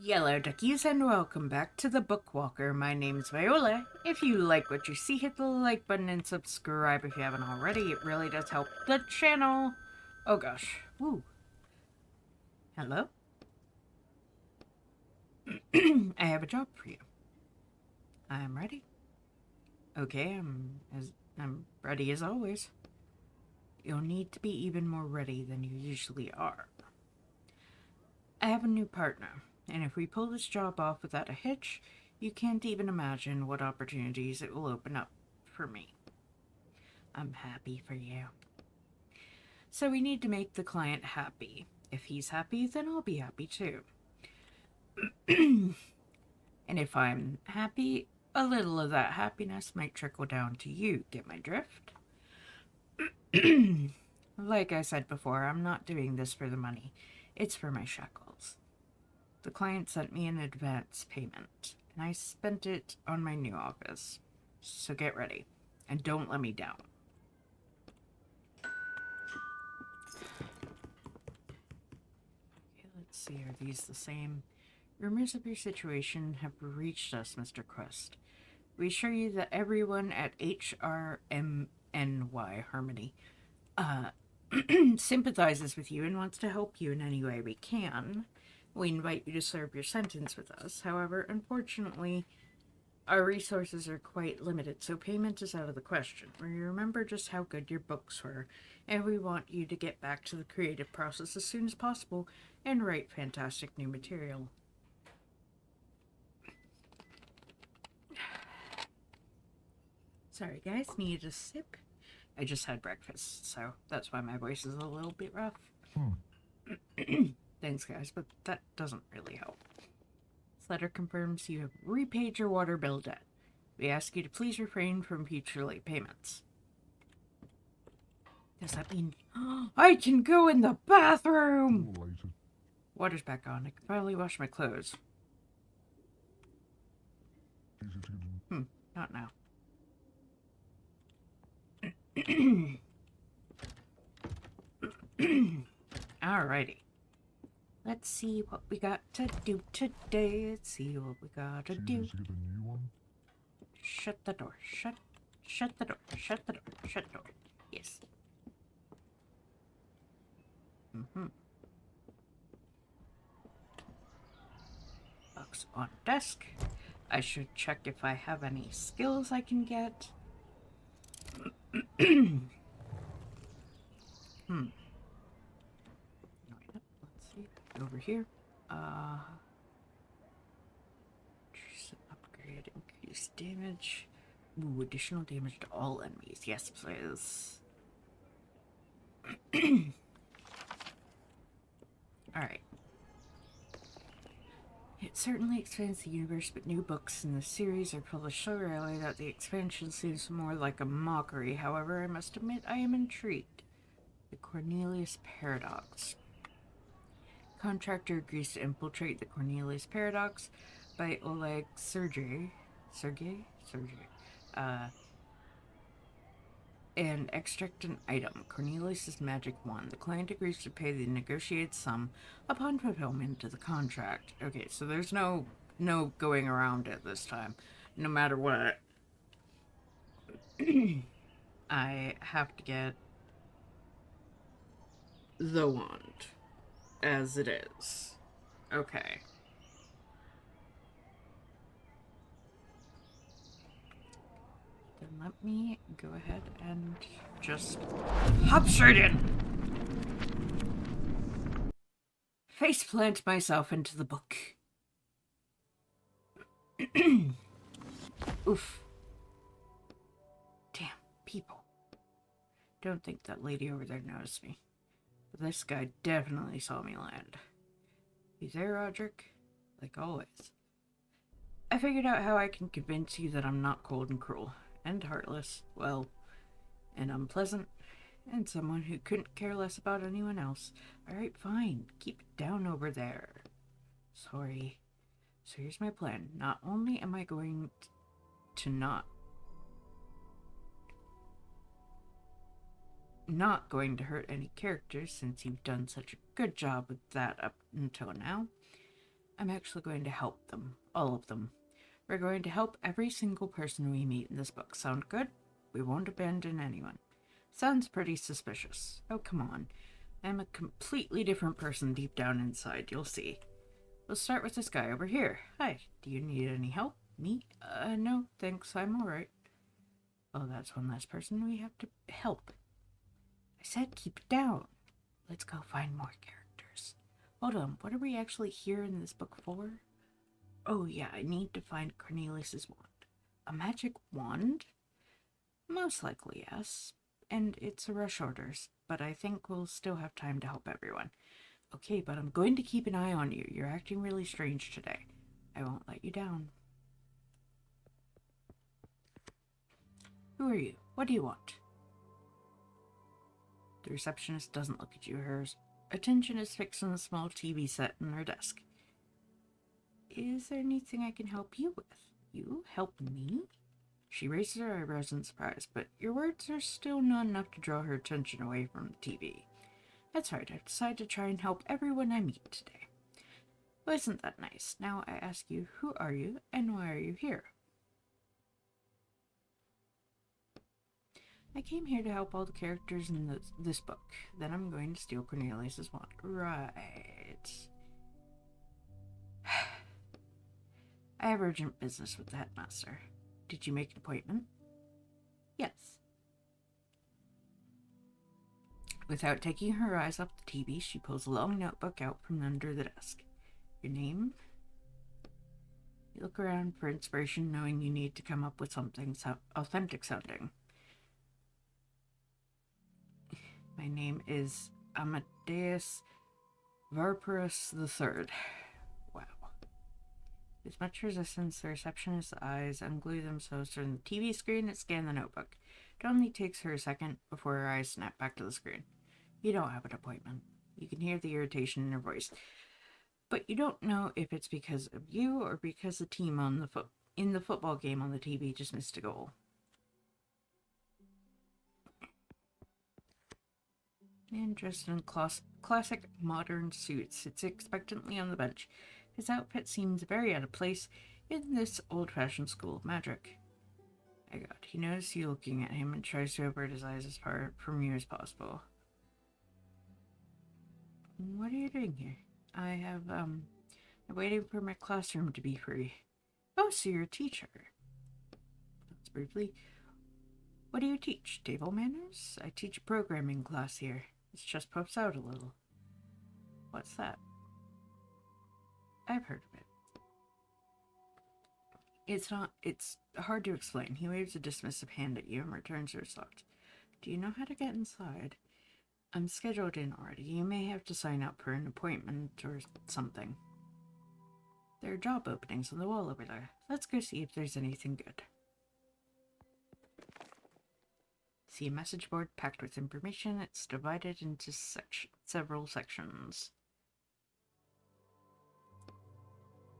Yellow duckies, and welcome back to the Bookwalker. My name's Viola. If you like what you see, hit the like button and subscribe if you haven't already. It really does help the channel. Oh gosh. Woo. Hello? I have a job for you. I'm ready. Okay, I'm ready as always. You'll need to be even more ready than you usually are. I have a new partner, and if we pull this job off without a hitch, you can't even imagine what opportunities it will open up for me. I'm happy for you. So we need to make the client happy. If he's happy, then I'll be happy too. And if I'm happy, a little of that happiness might trickle down to you. Get my drift? Like I said before, I'm not doing this for the money. It's for my shekels. The client sent me an advance payment, and I spent it on my new office. So get ready, and don't let me down. Okay, let's see, are these the same? Rumors of your situation have reached us, Mr. Quest. We assure you that everyone at HRMNY Harmony sympathizes with you and wants to help you in any way we can. We invite you to serve your sentence with us. However, unfortunately, our resources are quite limited, so payment is out of the question. We remember just how good your books were, and we want you to get back to the creative process as soon as possible and write fantastic new material. Sorry, guys, need a sip. I just had breakfast, so that's why my voice is a little bit rough. Thanks, guys, but that doesn't really help. This letter confirms you have repaid your water bill debt. We ask you to please refrain from future late payments. Does that mean I can go in the bathroom? Water's back on. I can finally wash my clothes. Not now. Alrighty. Let's see what we got to do today. Let's see what we gotta do. Shut the door. Shut the door. Shut the door. Shut the door. Yes. Books on desk. I should check if I have any skills I can get. Let's see. Over here. Upgrade. Increase damage. Ooh, additional damage to all enemies. Yes, please. Alright. It certainly expands the universe, but new books in the series are published so rarely that the expansion seems more like a mockery. However, I must admit I am intrigued. The Cornelius Paradox. Contractor agrees to infiltrate the Cornelius Paradox by Oleg Sergey, and extract an item, Cornelius' magic wand. The client agrees to pay the negotiated sum upon fulfillment of the contract. Okay, so there's no going around it this time. No matter what, I have to get the wand as it is. Okay. Then let me go ahead and just hop straight in. Faceplant myself into the book. Oof. Damn, people. Don't think that lady over there noticed me. But this guy definitely saw me land. You there, Roderick? Like always. I figured out how I can convince you that I'm not cold and cruel. And heartless. Well, and unpleasant. And someone who couldn't care less about anyone else. Alright, fine. Keep it down over there. Sorry. So here's my plan. Not only am I going to not going to hurt any characters since you've done such a good job with that up until now, I'm actually going to help them. All of them. We're going to help every single person we meet in this book. Sound good? We won't abandon anyone. Sounds pretty suspicious. Oh, come on. I'm a completely different person deep down inside, you'll see. We'll start with this guy over here. Hi, do you need any help? Me? No, thanks, I'm alright. Oh, that's one less person we have to help. I said keep it down. Let's go find more characters. Hold on, what are we actually here in this book for? Oh yeah, I need to find Cornelius's wand. A magic wand? Most likely, yes. And it's a rush orders, but I think we'll still have time to help everyone. Okay, but I'm going to keep an eye on you. You're acting really strange today. I won't let you down. Who are you? What do you want? The receptionist doesn't look at you. Her attention is fixed on the small TV set on her desk. Is there anything I can help you with? You help me? She raises her eyebrows in surprise, but your words are still not enough to draw her attention away from the TV. That's right, I've decided to try and help everyone I meet today. Well, isn't that nice? Now I ask you, who are you and why are you here? I came here to help all the characters in this book. Then I'm going to steal Cornelius's wand. Right. I have urgent business with the headmaster. Did you make an appointment? Yes. Without taking her eyes off the TV, she pulls a long notebook out from under the desk. Your name? You look around for inspiration, knowing you need to come up with something authentic sounding. My name is Amadeus Varparus III. Wow. With much resistance, the receptionist's eyes unglue themselves from the TV screen and scan the notebook. It only takes her a second before her eyes snap back to the screen. You don't have an appointment. You can hear the irritation in her voice. But you don't know if it's because of you or because the team in the football game on the TV just missed a goal. Man dressed in classic modern suit sits expectantly on the bench. His outfit seems very out of place in this old-fashioned school of magic. My God, he notices you looking at him and tries to avert his eyes as far from you as possible. What are you doing here? I'm waiting for my classroom to be free. Oh, so you're a teacher. That's briefly. What do you teach? Table manners? I teach a programming class here. It just pops out a little. What's that? I've heard of it. It's hard to explain. He waves a dismissive hand at you and returns your thoughts. Do you know how to get inside? I'm scheduled in already. You may have to sign up for an appointment or something. There are job openings on the wall over there. Let's go see if there's anything good. See a message board packed with information. It's divided into several sections.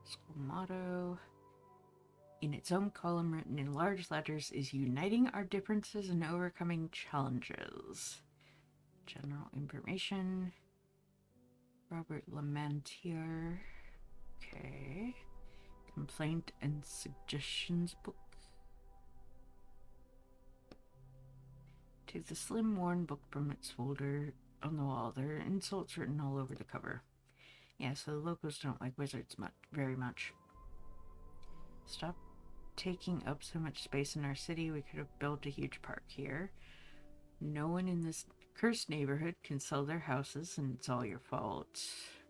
School motto. In its own column, written in large letters, is uniting our differences and overcoming challenges. General information. Robert Lamentier. Okay. Complaint and suggestions book. Take the slim, worn book from its folder on the wall. There are insults written all over the cover. Yeah, so the locals don't like wizards very much. Stop taking up so much space in our city. We could have built a huge park here. No one in this cursed neighborhood can sell their houses, and it's all your fault.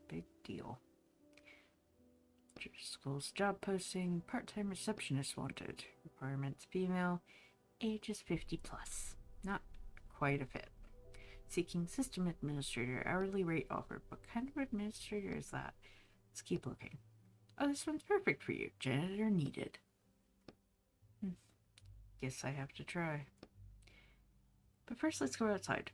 Big deal. School's job posting. Part-time receptionist wanted. Requirements female. Ages 50 plus. Not quite a fit. Seeking system administrator. Hourly rate offered. What kind of administrator is that? Let's keep looking. Oh, this one's perfect for you. Janitor needed. Guess I have to try. But first, let's go outside.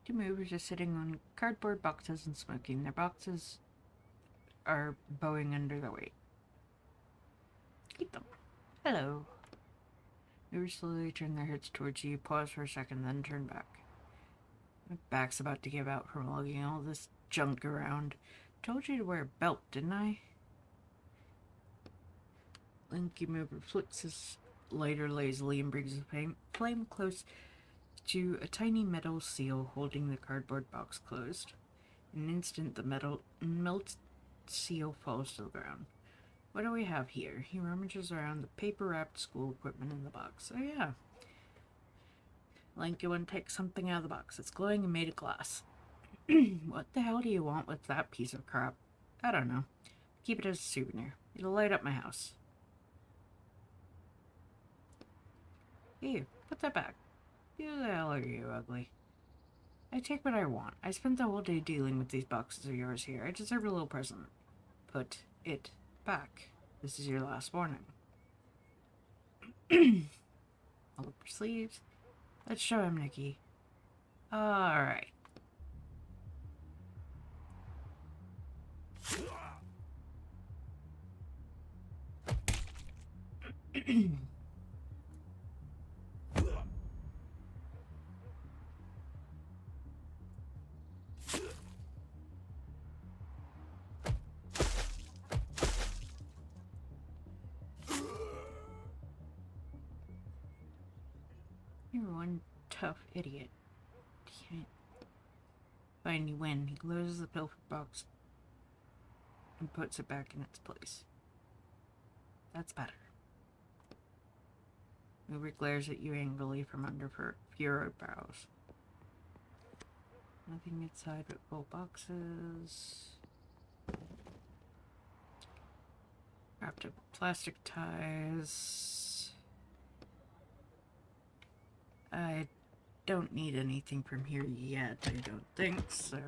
Two movers are sitting on cardboard boxes and smoking. Their boxes are bowing under their weight. Keep them. Hello. They slowly turn their heads towards you, pause for a second, then turn back. My back's about to give out from lugging all this junk around. Told you to wear a belt, didn't I? Lanky Mover flicks his lighter lazily and brings the flame close to a tiny metal seal holding the cardboard box closed. In an instant, the melted seal falls to the ground. What do we have here? He rummages around the paper-wrapped school equipment in the box. Oh, yeah. Lanky one takes something out of the box. It's glowing and made of glass. What the hell do you want with that piece of crap? I don't know. Keep it as a souvenir. It'll light up my house. Here, put that back. Who the hell are you, ugly? I take what I want. I spent the whole day dealing with these boxes of yours here. I deserve a little present. Put it back. This is your last warning. Pull up your sleeves. Let's show him, Nikki. Alright. You're one tough idiot. Damn it. Finally win. He closes the pilfer box and puts it back in its place. That's better. Uber glares at you angrily from under her furrowed brows. Nothing inside but full boxes. Wrapped up plastic ties. I don't need anything from here yet, I don't think so.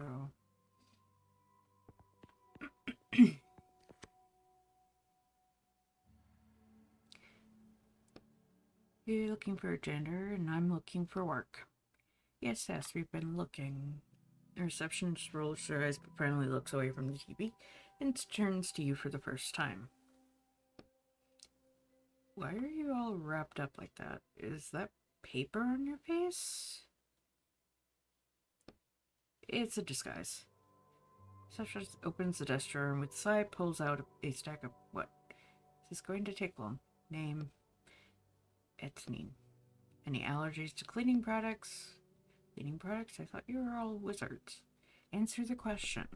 You're looking for a gender, and I'm looking for work. Yes, we've been looking. The receptionist rolls her eyes but finally looks away from the TV and turns to you for the first time. Why are you all wrapped up like that? Is that paper on your face? It's a disguise. Receptionist opens the desk drawer and with a sigh pulls out a stack of what? Is this going to take long? Name. Etznine. Any allergies to cleaning products? Cleaning products? I thought you were all wizards. Answer the question.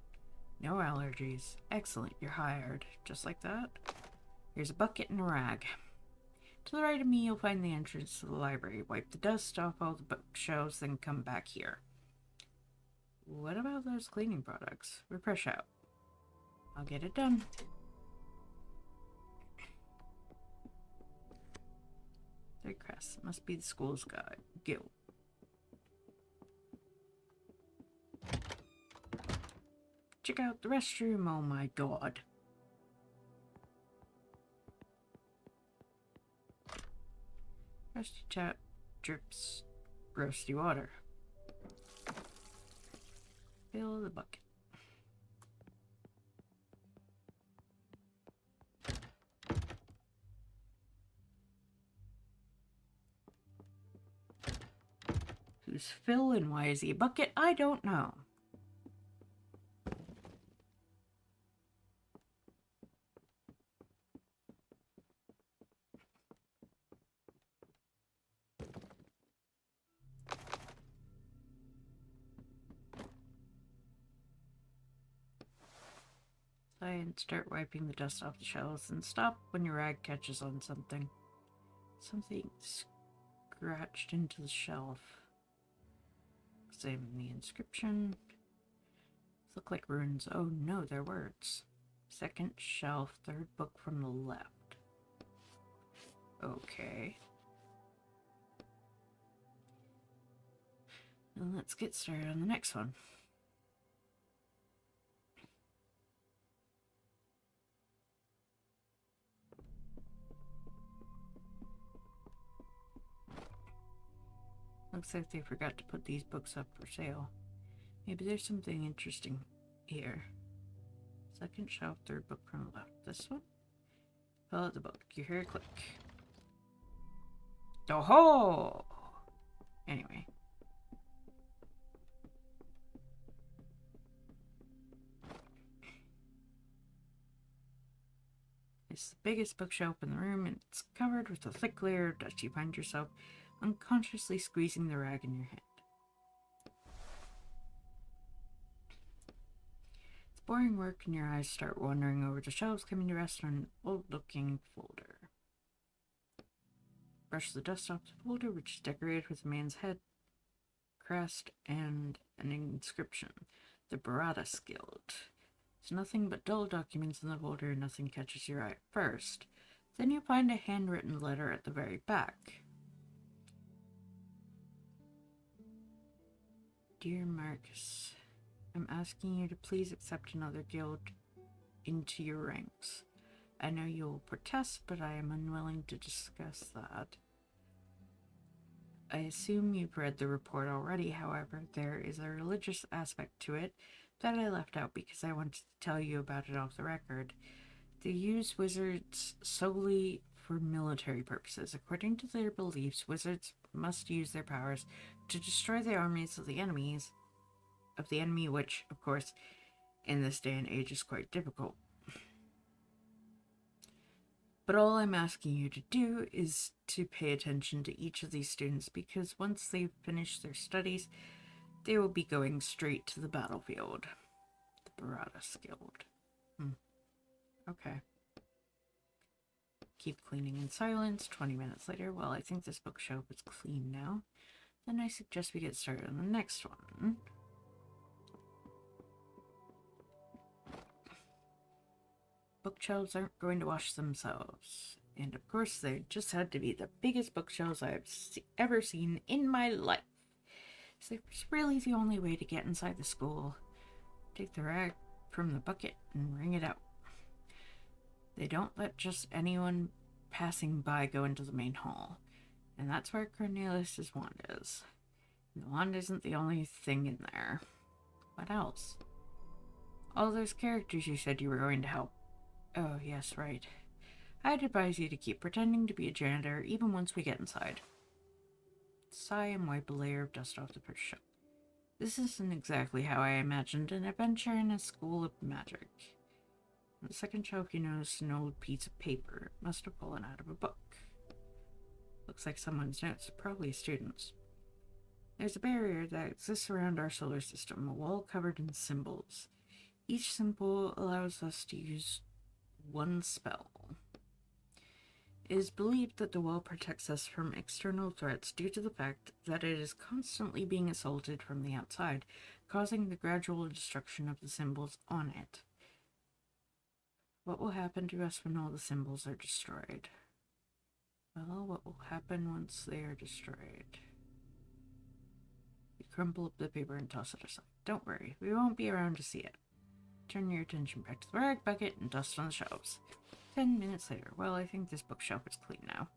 No allergies. Excellent, you're hired. Just like that? Here's a bucket and a rag. To the right of me, you'll find the entrance to the library. Wipe the dust off all the bookshelves, then come back here. What about those cleaning products? We're fresh out. I'll get it done. Third crest. Must be the school's guild. Check out the restroom. Oh my god. Rusty tap drips roasty water. Fill the bucket. Who's Phil and why is he a bucket? I don't know. And start wiping the dust off the shelves and stop when your rag catches on something. Something scratched into the shelf. Examine the inscription. Look like runes. Oh no, they're words. Second shelf, third book from the left. Okay. And let's get started on the next one. Looks like they forgot to put these books up for sale. Maybe there's something interesting here. Second shelf, third book from the left. This one? Pull out the book. You hear a click. Oh-ho! Anyway. It's the biggest bookshelf in the room, and it's covered with a thick layer of dust. You find yourself unconsciously squeezing the rag in your hand. It's boring work, and your eyes start wandering over the shelves, coming to rest on an old-looking folder. Brush the dust off the folder, which is decorated with a man's head, crest, and an inscription. The Baradas Guild. There's nothing but dull documents in the folder, and nothing catches your eye at first. Then you find a handwritten letter at the very back. Dear Marcus, I'm asking you to please accept another guild into your ranks. I know you will protest, but I am unwilling to discuss that. I assume you've read the report already, however, there is a religious aspect to it that I left out because I wanted to tell you about it off the record. They use wizards solely for military purposes. According to their beliefs, wizards must use their powers to destroy the armies of the enemy, which, of course, in this day and age is quite difficult. But all I'm asking you to do is to pay attention to each of these students, because once they've finished their studies, they will be going straight to the battlefield. The Baradas Guild. Okay. Keep cleaning in silence. 20 minutes later. Well, I think this bookshelf is clean now. Then I suggest we get started on the next one. Bookshelves aren't going to wash themselves. And of course, they just had to be the biggest bookshelves I've ever seen in my life. So it's really the only way to get inside the school. Take the rag from the bucket and wring it out. They don't let just anyone passing by go into the main hall. And that's where Cornelius's wand is. And the wand isn't the only thing in there. What else? All those characters you said you were going to help. Oh, yes, right. I'd advise you to keep pretending to be a janitor even once we get inside. Sigh and wipe a layer of dust off the first shelf. This isn't exactly how I imagined an adventure in a school of magic. On the second shelf, you notice an old piece of paper. It must have fallen out of a book. Looks like someone's notes, probably a student's. There's a barrier that exists around our solar system, a wall covered in symbols. Each symbol allows us to use one spell. It is believed that the wall protects us from external threats due to the fact that it is constantly being assaulted from the outside, causing the gradual destruction of the symbols on it. What will happen to us when all the symbols are destroyed? Well, what will happen once they are destroyed? You crumple up the paper and toss it aside. Don't worry, we won't be around to see it. Turn your attention back to the rag bucket and dust on the shelves. 10 minutes later. Well, I think this bookshelf is clean now.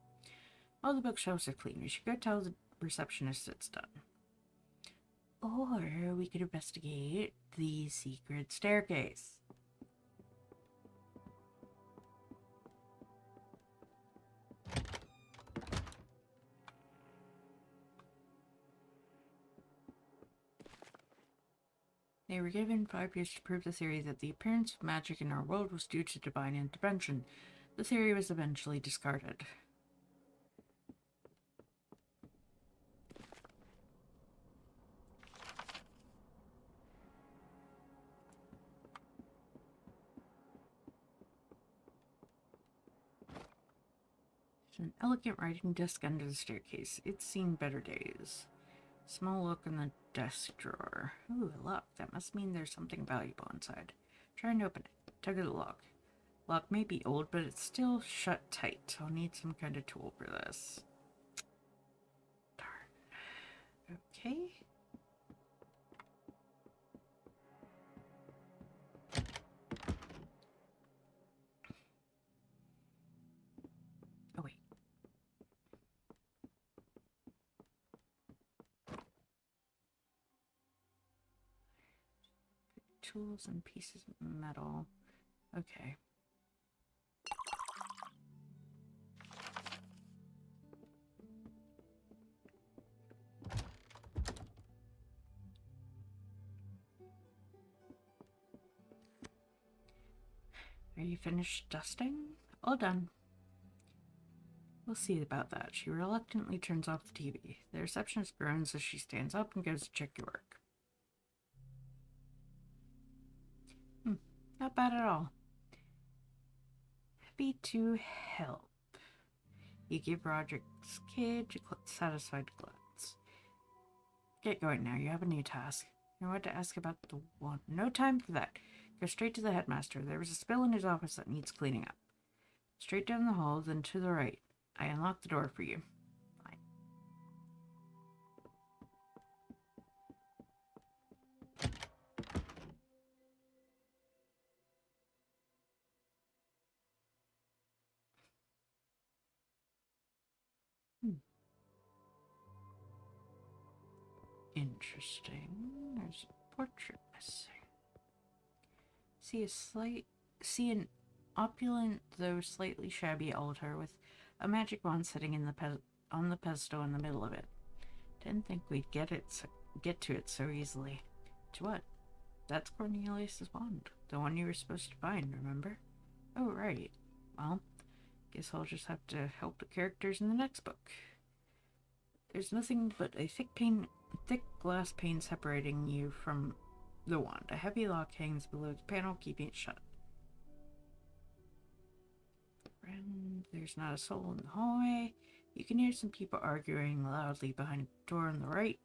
All the bookshelves are clean. We should go tell the receptionist it's done. Or we could investigate the secret staircase. They were given 5 years to prove the theory that the appearance of magic in our world was due to divine intervention. The theory was eventually discarded. There's an elegant writing desk under the staircase. It's seen better days. Small look in the desk drawer. Ooh, a lock. That must mean there's something valuable inside. Trying to open it. Tug at the lock. Lock may be old, but it's still shut tight. I'll need some kind of tool for this. Darn. Okay. Oh, wait. Tools and pieces of metal. Okay. you finished dusting? All done. We'll see about that. She reluctantly turns off the TV. The receptionist groans as she stands up and goes to check your work. Not bad at all. Happy to help. You give Roderick's kid a satisfied glance. Get going now. You have a new task. I want to ask about the one. No time for that. Go straight to the headmaster. There was a spill in his office that needs cleaning up. Straight down the hall, then to the right. I unlocked the door for you. Fine. Interesting. There's a portrait missing. See an opulent though slightly shabby altar with a magic wand sitting in on the pedestal in the middle of it. Didn't think we'd get to it so easily. To what? That's Cornelius's wand, the one you were supposed to find. Remember? Oh right. Well, guess I'll just have to help the characters in the next book. There's nothing but a thick glass pane separating you from the wand. A heavy lock hangs below the panel, keeping it shut. And there's not a soul in the hallway. You can hear some people arguing loudly behind a door on the right.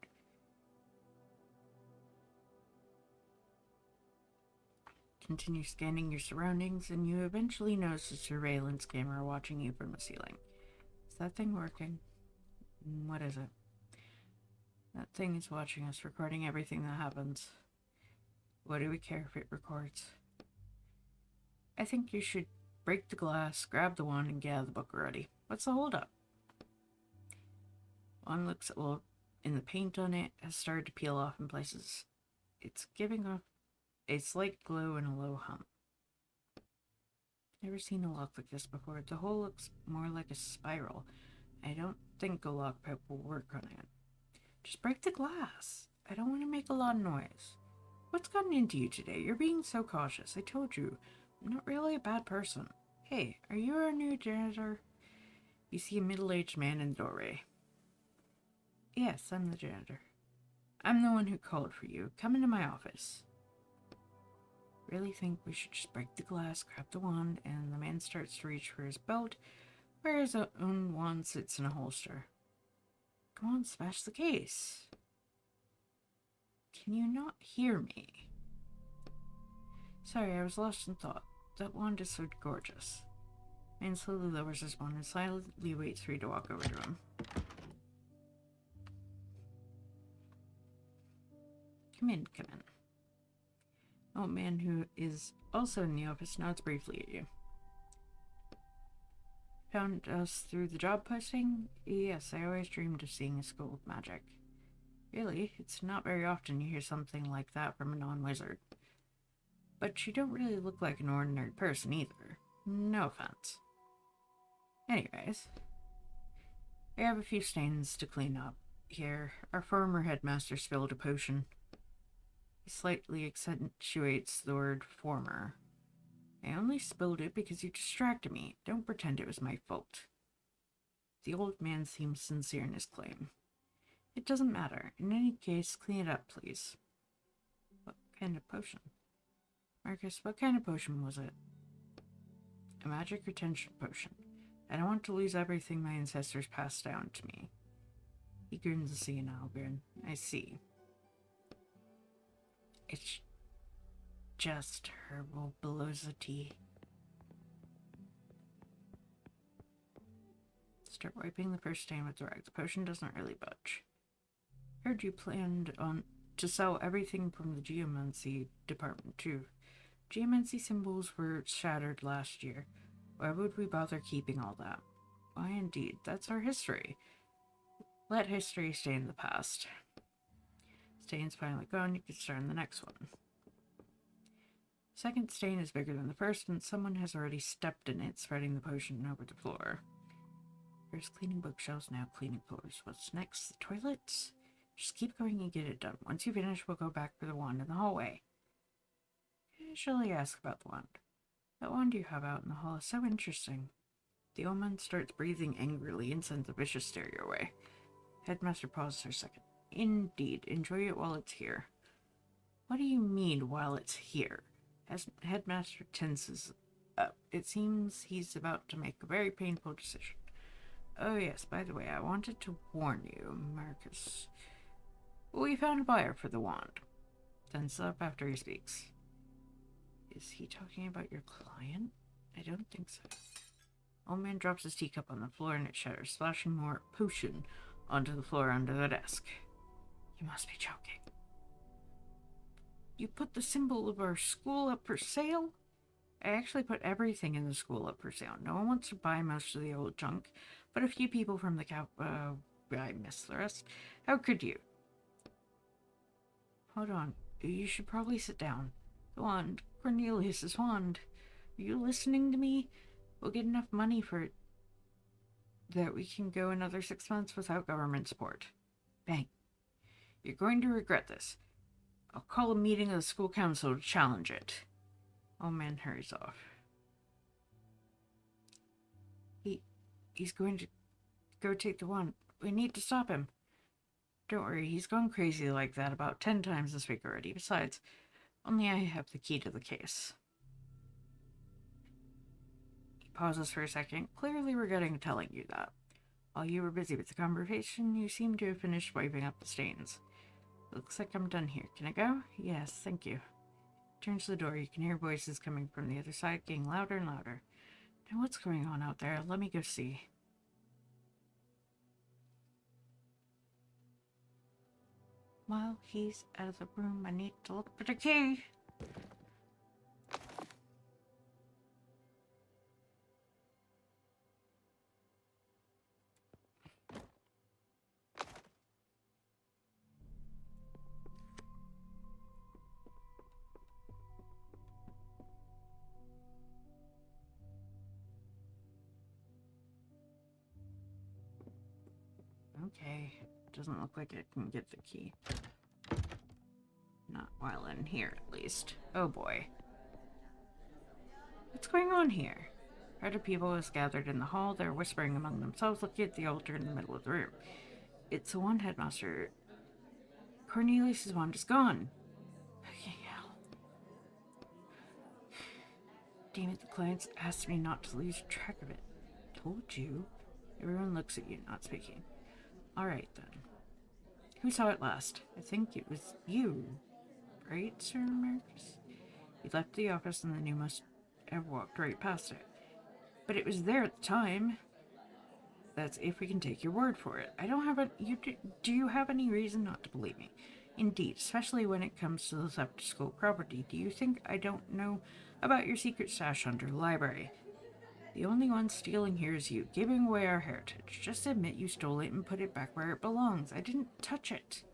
Continue scanning your surroundings, and you eventually notice a surveillance camera watching you from the ceiling. Is that thing working? What is it? That thing is watching us, recording everything that happens. What do we care if it records? I think you should break the glass, grab the wand, and get out of the book already. What's the holdup? Wand looks in the paint on it has started to peel off in places. It's giving off a slight glow and a low hum. Never seen a lock like this before. The hole looks more like a spiral. I don't think a lockpick will work on it. Just break the glass. I don't want to make a lot of noise. What's gotten into you today? You're being so cautious. I told you, I'm not really a bad person. Hey, are you our new janitor? You see a middle-aged man in the doorway. Yes, I'm the janitor. I'm the one who called for you. Come into my office. Really think we should just break the glass, grab the wand, and the man starts to reach for his belt, where his own wand sits in a holster. Come on, smash the case. Can you not hear me? Sorry, I was lost in thought. That wand is so gorgeous. Man slowly lowers his wand and silently waits for you to walk over to him. Come in, come in. Oh, man who is also in the office nods briefly at you. Found us through the job posting? Yes, I always dreamed of seeing a school with magic. Really? It's not very often you hear something like that from a non-wizard. But you don't really look like an ordinary person either. No offense. Anyways, I have a few stains to clean up. Here, our former headmaster spilled a potion. He slightly accentuates the word former. I only spilled it because you distracted me. Don't pretend it was my fault. The old man seems sincere in his claim. It doesn't matter. In any case, clean it up, please. What kind of potion? Marcus, what kind of potion was it? A magic retention potion. I don't want to lose everything my ancestors passed down to me. He grins a senile grin. I see. It's just herbal velocity. Start wiping the first stain with the rag. The potion doesn't really budge. Heard you planned to sell everything from the geomancy department too. Geomancy symbols were shattered last year. Why would we bother keeping all that? Why indeed, that's our history. Let history stay in the past. Stain's finally gone, you can start on the next one. Second stain is bigger than the first, and someone has already stepped in it, spreading the potion over the floor. First cleaning bookshelves, now cleaning floors. What's next? The toilets? Just keep going and get it done. Once you finish, we'll go back for the wand in the hallway. Usually ask about the wand. That wand you have out in the hall is so interesting. The old man starts breathing angrily and sends a vicious stare your way. Headmaster pauses for a second. Indeed, enjoy it while it's here. What do you mean, while it's here? As Headmaster tenses up, it seems he's about to make a very painful decision. Oh yes, by the way, I wanted to warn you, Marcus. We found a buyer for the wand. Tenses up after he speaks. Is he talking about your client? I don't think so. Old man drops his teacup on the floor and it shatters, splashing more potion onto the floor under the desk. You must be joking. You put the symbol of our school up for sale? I actually put everything in the school up for sale. No one wants to buy most of the old junk, but a few people from the I missed the rest. How could you? Hold on. You should probably sit down. The wand. Cornelius's wand. Are you listening to me? We'll get enough money for it that we can go another 6 months without government support. Bang. You're going to regret this. I'll call a meeting of the school council to challenge it. Old man hurries off. He's going to go take the wand. We need to stop him. Don't worry, he's gone crazy like that about 10 times this week already. Besides, only I have the key to the case. He pauses for a second, clearly regretting telling you that. While you were busy with the conversation, you seem to have finished wiping up the stains. Looks like I'm done here. Can I go? Yes, thank you. Turns to the door. You can hear voices coming from the other side, getting louder and louder. Now what's going on out there? Let me go see. While he's out of the room, I need to look for the key. Okay, doesn't look like I can get the key. Not while in here, at least. Oh boy. What's going on here? A crowd of people is gathered in the hall. They're whispering among themselves, looking at the altar in the middle of the room. It's the wand headmaster. Cornelius' wand is gone. Okay, hell. Damn it, the clients asked me not to lose track of it. Told you. Everyone looks at you, not speaking. Alright then. Who saw it last? I think it was you. Right, Sir Marcus? You left the office and then you must have walked right past it. But it was there at the time. That's if we can take your word for it. I don't have a... Do you have any reason not to believe me? Indeed, especially when it comes to the theft of school property. Do you think I don't know about your secret stash under the library? The only one stealing here is you, giving away our heritage. Just admit you stole it and put it back where it belongs. I didn't touch it.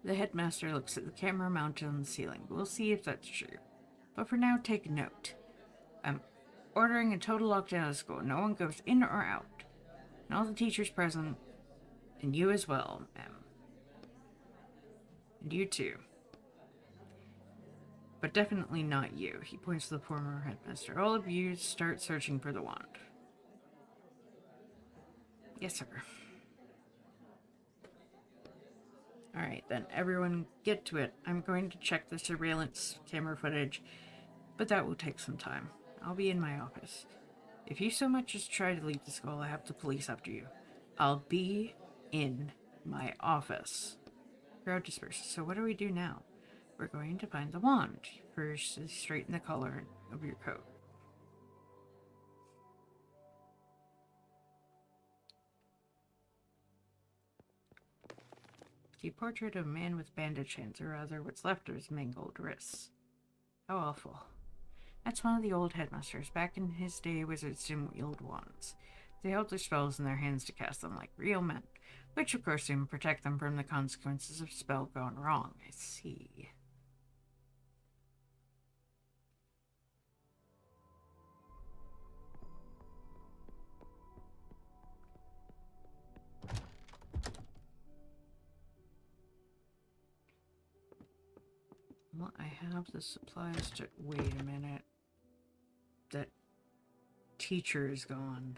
The headmaster looks at the camera mounted on the ceiling. We'll see if that's true. But for now, take note. I'm ordering a total lockdown of the school. No one goes in or out. And all the teachers present, and you as well, ma'am. And you too. But definitely not you. He points to the former headmaster. All of you start searching for the wand. Yes, sir. Alright, then everyone get to it. I'm going to check the surveillance camera footage, but that will take some time. I'll be in my office. If you so much as try to leave the school, I have the police after you. I'll be in my office. Crowd disperses. So what do we do now? We're going to find the wand. First, straighten the collar of your coat. The portrait of a man with bandaged hands, or rather what's left of his mangled wrists. How awful. That's one of the old headmasters. Back in his day, wizards didn't wield wands. They held their spells in their hands to cast them like real men, which of course didn't protect them from the consequences of spell gone wrong. I see. I have the supplies to... Wait a minute. That teacher is gone.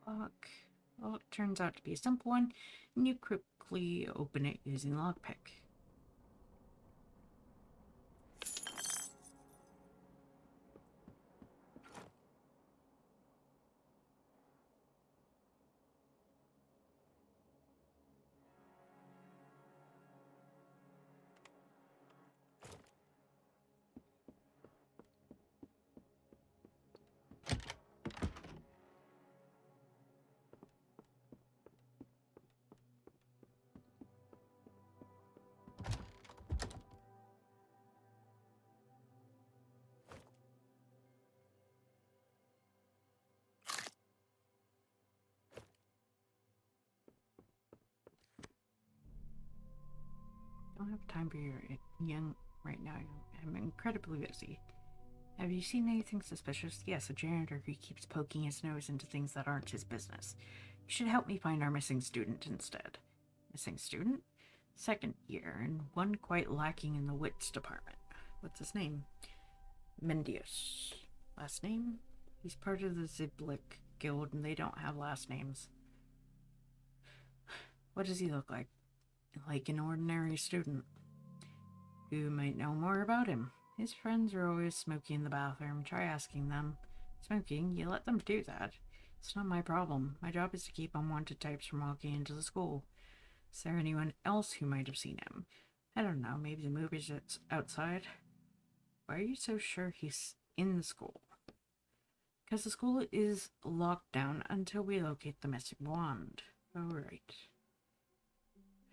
Lock. Well, it turns out to be a simple one, and you quickly open it using the lockpick. Don't have time for your young right now. I'm incredibly busy. Have you seen anything suspicious? Yes, a janitor who keeps poking his nose into things that aren't his business. You should help me find our missing student instead. Missing student? Second year, and one quite lacking in the wits department. What's his name? Mendius. Last name? He's part of the Ziblik Guild, and they don't have last names. What does he look like? Like an ordinary student. Who might know more about him? His friends are always smoking in the bathroom. Try asking them. Smoking? You let them do that. It's not my problem. My job is to keep unwanted types from walking into the school. Is there anyone else who might have seen him? I don't know. Maybe the movie's outside. Why are you so sure he's in the school? Because the school is locked down until we locate the missing wand. Alright.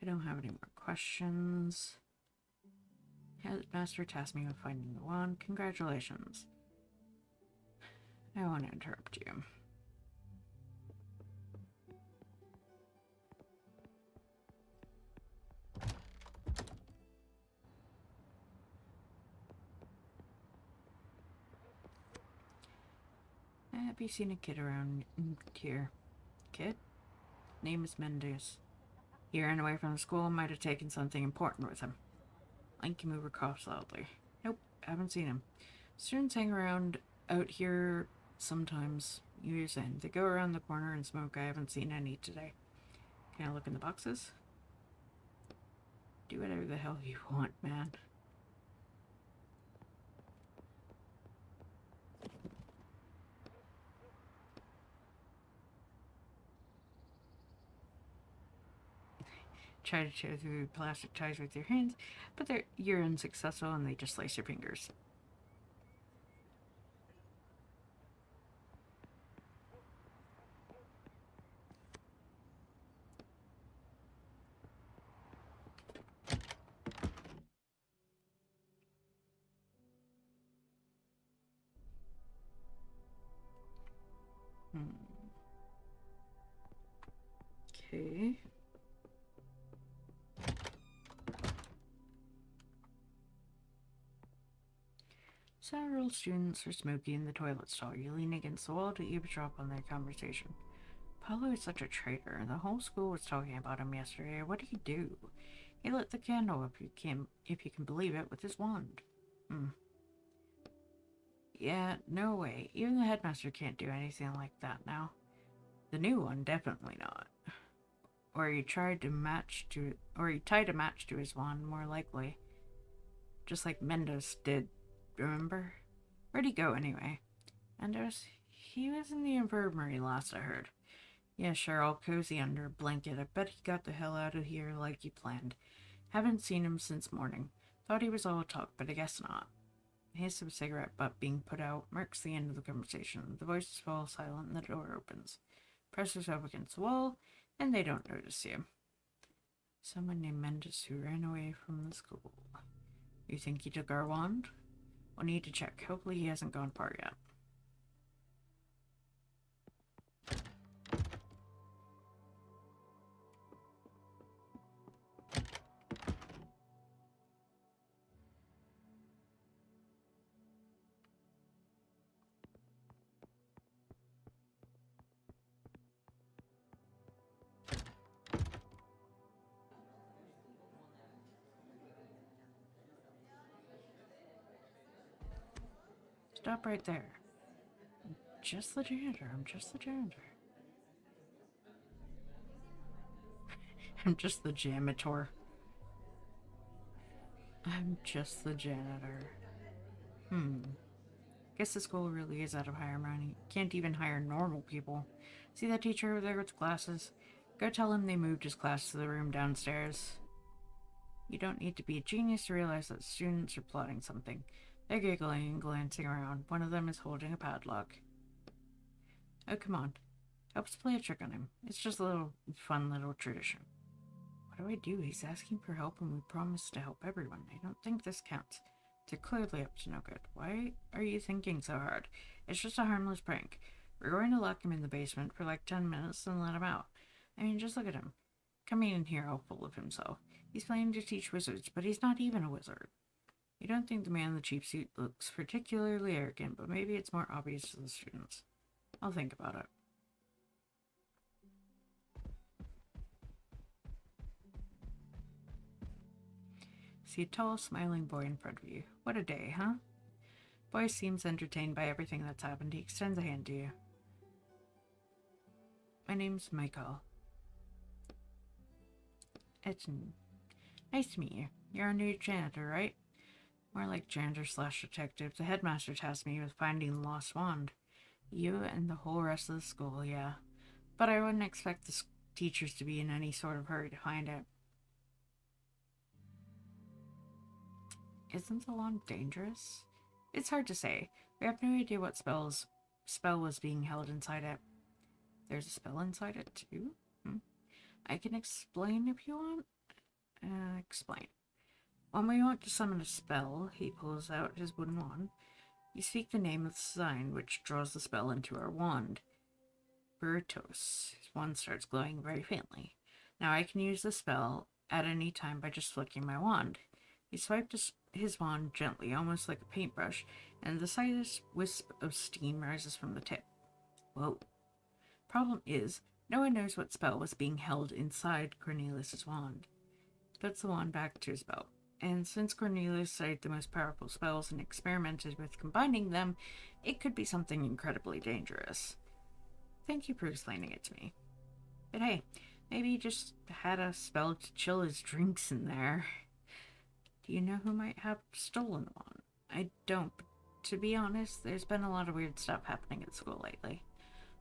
I don't have any more questions. Headmaster tasked me with finding the wand. Congratulations. I want to interrupt you. Have you seen a kid around here? Kid? Name is Mendes. He ran away from the school and might have taken something important with him. Lanky mover coughs loudly. Nope, haven't seen him. Students hang around out here sometimes. Years in. They go around the corner and smoke. I haven't seen any today. Can I look in the boxes? Do whatever the hell you want, man. Try to tear through plastic ties with your hands, but you're unsuccessful and they just slice your fingers. Okay. Several students are smoking in the toilet stall. You lean against the wall to eavesdrop on their conversation. Paulo is such a traitor. The whole school was talking about him yesterday. What did he do? He lit the candle, if you can believe it, with his wand. Yeah, no way. Even the headmaster can't do anything like that now. The new one, definitely not. Or he tied a match to his wand, more likely. Just like Mendes did, remember? Where'd he go anyway? Mendes? He was in the infirmary last I heard. Yeah, sure, all cozy under a blanket. I bet he got the hell out of here like he planned. Haven't seen him since morning. Thought he was all talk, but I guess not. Hiss of a cigarette butt being put out marks the end of the conversation. The voices fall silent and the door opens. Press yourself against the wall, and they don't notice you. Someone named Mendes who ran away from the school. You think he took our wand? We'll need to check. Hopefully he hasn't gone far yet. Stop right there. I'm just the janitor. I'm just the janitor. I'm just the janitor. I'm just the janitor. Guess the school really is out of hire money. Can't even hire normal people. See that teacher over there with the glasses? Go tell him they moved his class to the room downstairs. You don't need to be a genius to realize that students are plotting something. They're giggling and glancing around. One of them is holding a padlock. Oh, come on. Help us play a trick on him. It's just a fun little tradition. What do I do? He's asking for help and we promised to help everyone. I don't think this counts. They're clearly up to no good. Why are you thinking so hard? It's just a harmless prank. We're going to lock him in the basement for like 10 minutes and let him out. I mean, just look at him. Coming in here all full of himself. He's planning to teach wizards, but he's not even a wizard. You don't think the man in the cheap suit looks particularly arrogant, but maybe it's more obvious to the students. I'll think about it. See a tall, smiling boy in front of you. What a day, huh? Boy seems entertained by everything that's happened. He extends a hand to you. My name's Michael. It's nice to meet you. You're a new janitor, right? More like janitor/detective. The headmaster tasked me with finding the lost wand. You and the whole rest of the school, yeah. But I wouldn't expect the teachers to be in any sort of hurry to find it. Isn't the wand dangerous? It's hard to say. We have no idea what spell was being held inside it. There's a spell inside it, too? I can explain if you want. Explain. When we want to summon a spell, he pulls out his wooden wand. You speak the name of the sign, which draws the spell into our wand. Buritos. His wand starts glowing very faintly. Now I can use the spell at any time by just flicking my wand. He swiped his wand gently, almost like a paintbrush, and the slightest wisp of steam rises from the tip. Whoa. Problem is, no one knows what spell was being held inside Cornelius's wand. He puts the wand back to his belt. And since Cornelius studied the most powerful spells and experimented with combining them, it could be something incredibly dangerous. Thank you for explaining it to me. But hey, maybe he just had a spell to chill his drinks in there. Do you know who might have stolen the wand? I don't, but to be honest, there's been a lot of weird stuff happening at school lately.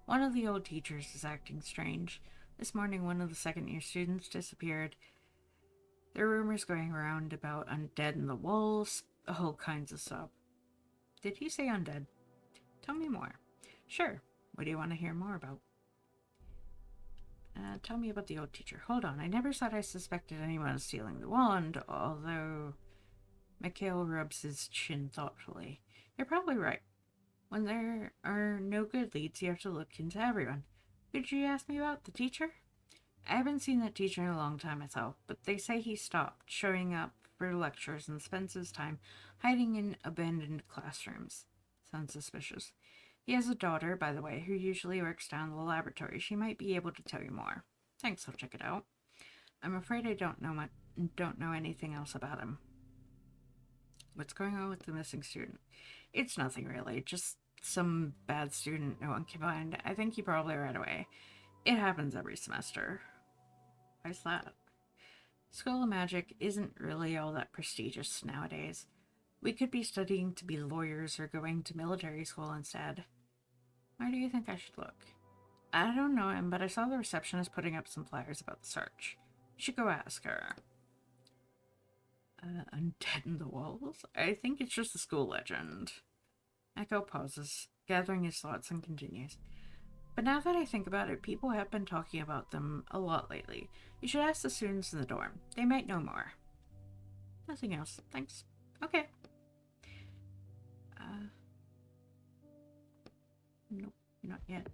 One of the old teachers is acting strange. This morning, one of the second-year students disappeared. There are rumors going around about undead in the walls, all kinds of stuff. Did you say undead? Tell me more. Sure. What do you want to hear more about? Tell me about the old teacher. Hold on, I never said I suspected anyone of stealing the wand, although... Mikhail rubs his chin thoughtfully. You're probably right. When there are no good leads, you have to look into everyone. Who did you ask me about? The teacher? I haven't seen that teacher in a long time myself, but they say he stopped showing up for lectures and spends his time hiding in abandoned classrooms. Sounds suspicious. He has a daughter, by the way, who usually works down in the laboratory. She might be able to tell you more. Thanks, I'll check it out. I'm afraid I don't know anything else about him. What's going on with the missing student? It's nothing really, just some bad student no one can find. I think he probably ran away. It happens every semester. Why's that? School of Magic isn't really all that prestigious nowadays. We could be studying to be lawyers or going to military school instead. Where do you think I should look? I don't know him, but I saw the receptionist putting up some flyers about the search. You should go ask her. Undead in the walls? I think it's just a school legend. Echo pauses, gathering his thoughts, and continues. But now that I think about it, people have been talking about them a lot lately. You should ask the students in the dorm. They might know more. Nothing else. Thanks. Okay. Nope, not yet.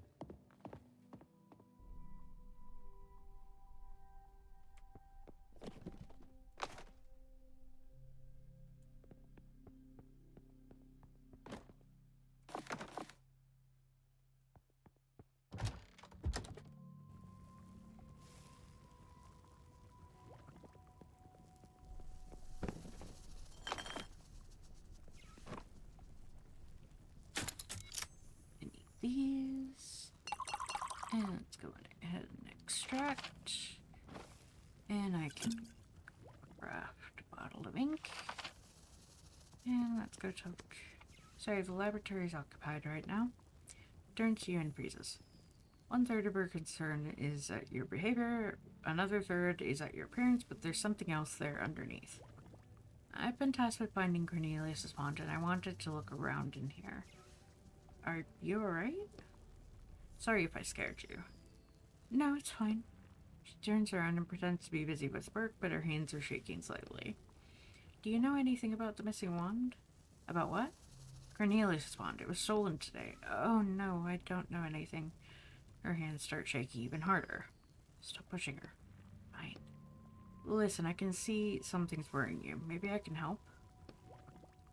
these. And let's go ahead and extract. And I can craft a bottle of ink. And let's go talk. Sorry, the laboratory is occupied right now. Turns to you and freezes. 1/3 of her concern is at your behavior, another third is at your appearance, but there's something else there underneath. I've been tasked with finding Cornelius's wand, and I wanted to look around in here. Are you alright? Sorry if I scared you. No, it's fine. She turns around and pretends to be busy with work, but her hands are shaking slightly. Do you know anything about the missing wand? About what? Cornelius' wand. It was stolen today. Oh no, I don't know anything. Her hands start shaking even harder. Stop pushing her. Fine. Listen, I can see something's worrying you. Maybe I can help?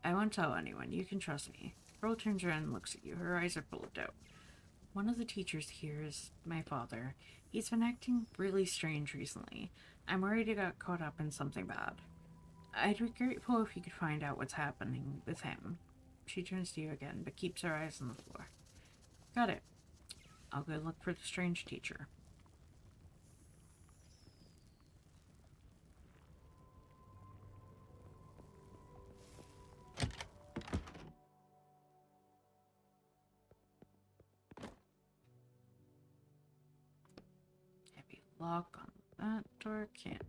I won't tell anyone. You can trust me. The girl turns around and looks at you. Her eyes are full of doubt. One of the teachers here is my father. He's been acting really strange recently. I'm worried he got caught up in something bad. I'd be grateful if you could find out what's happening with him. She turns to you again, but keeps her eyes on the floor. Got it. I'll go look for the strange teacher. Heavy lock on that door. Can't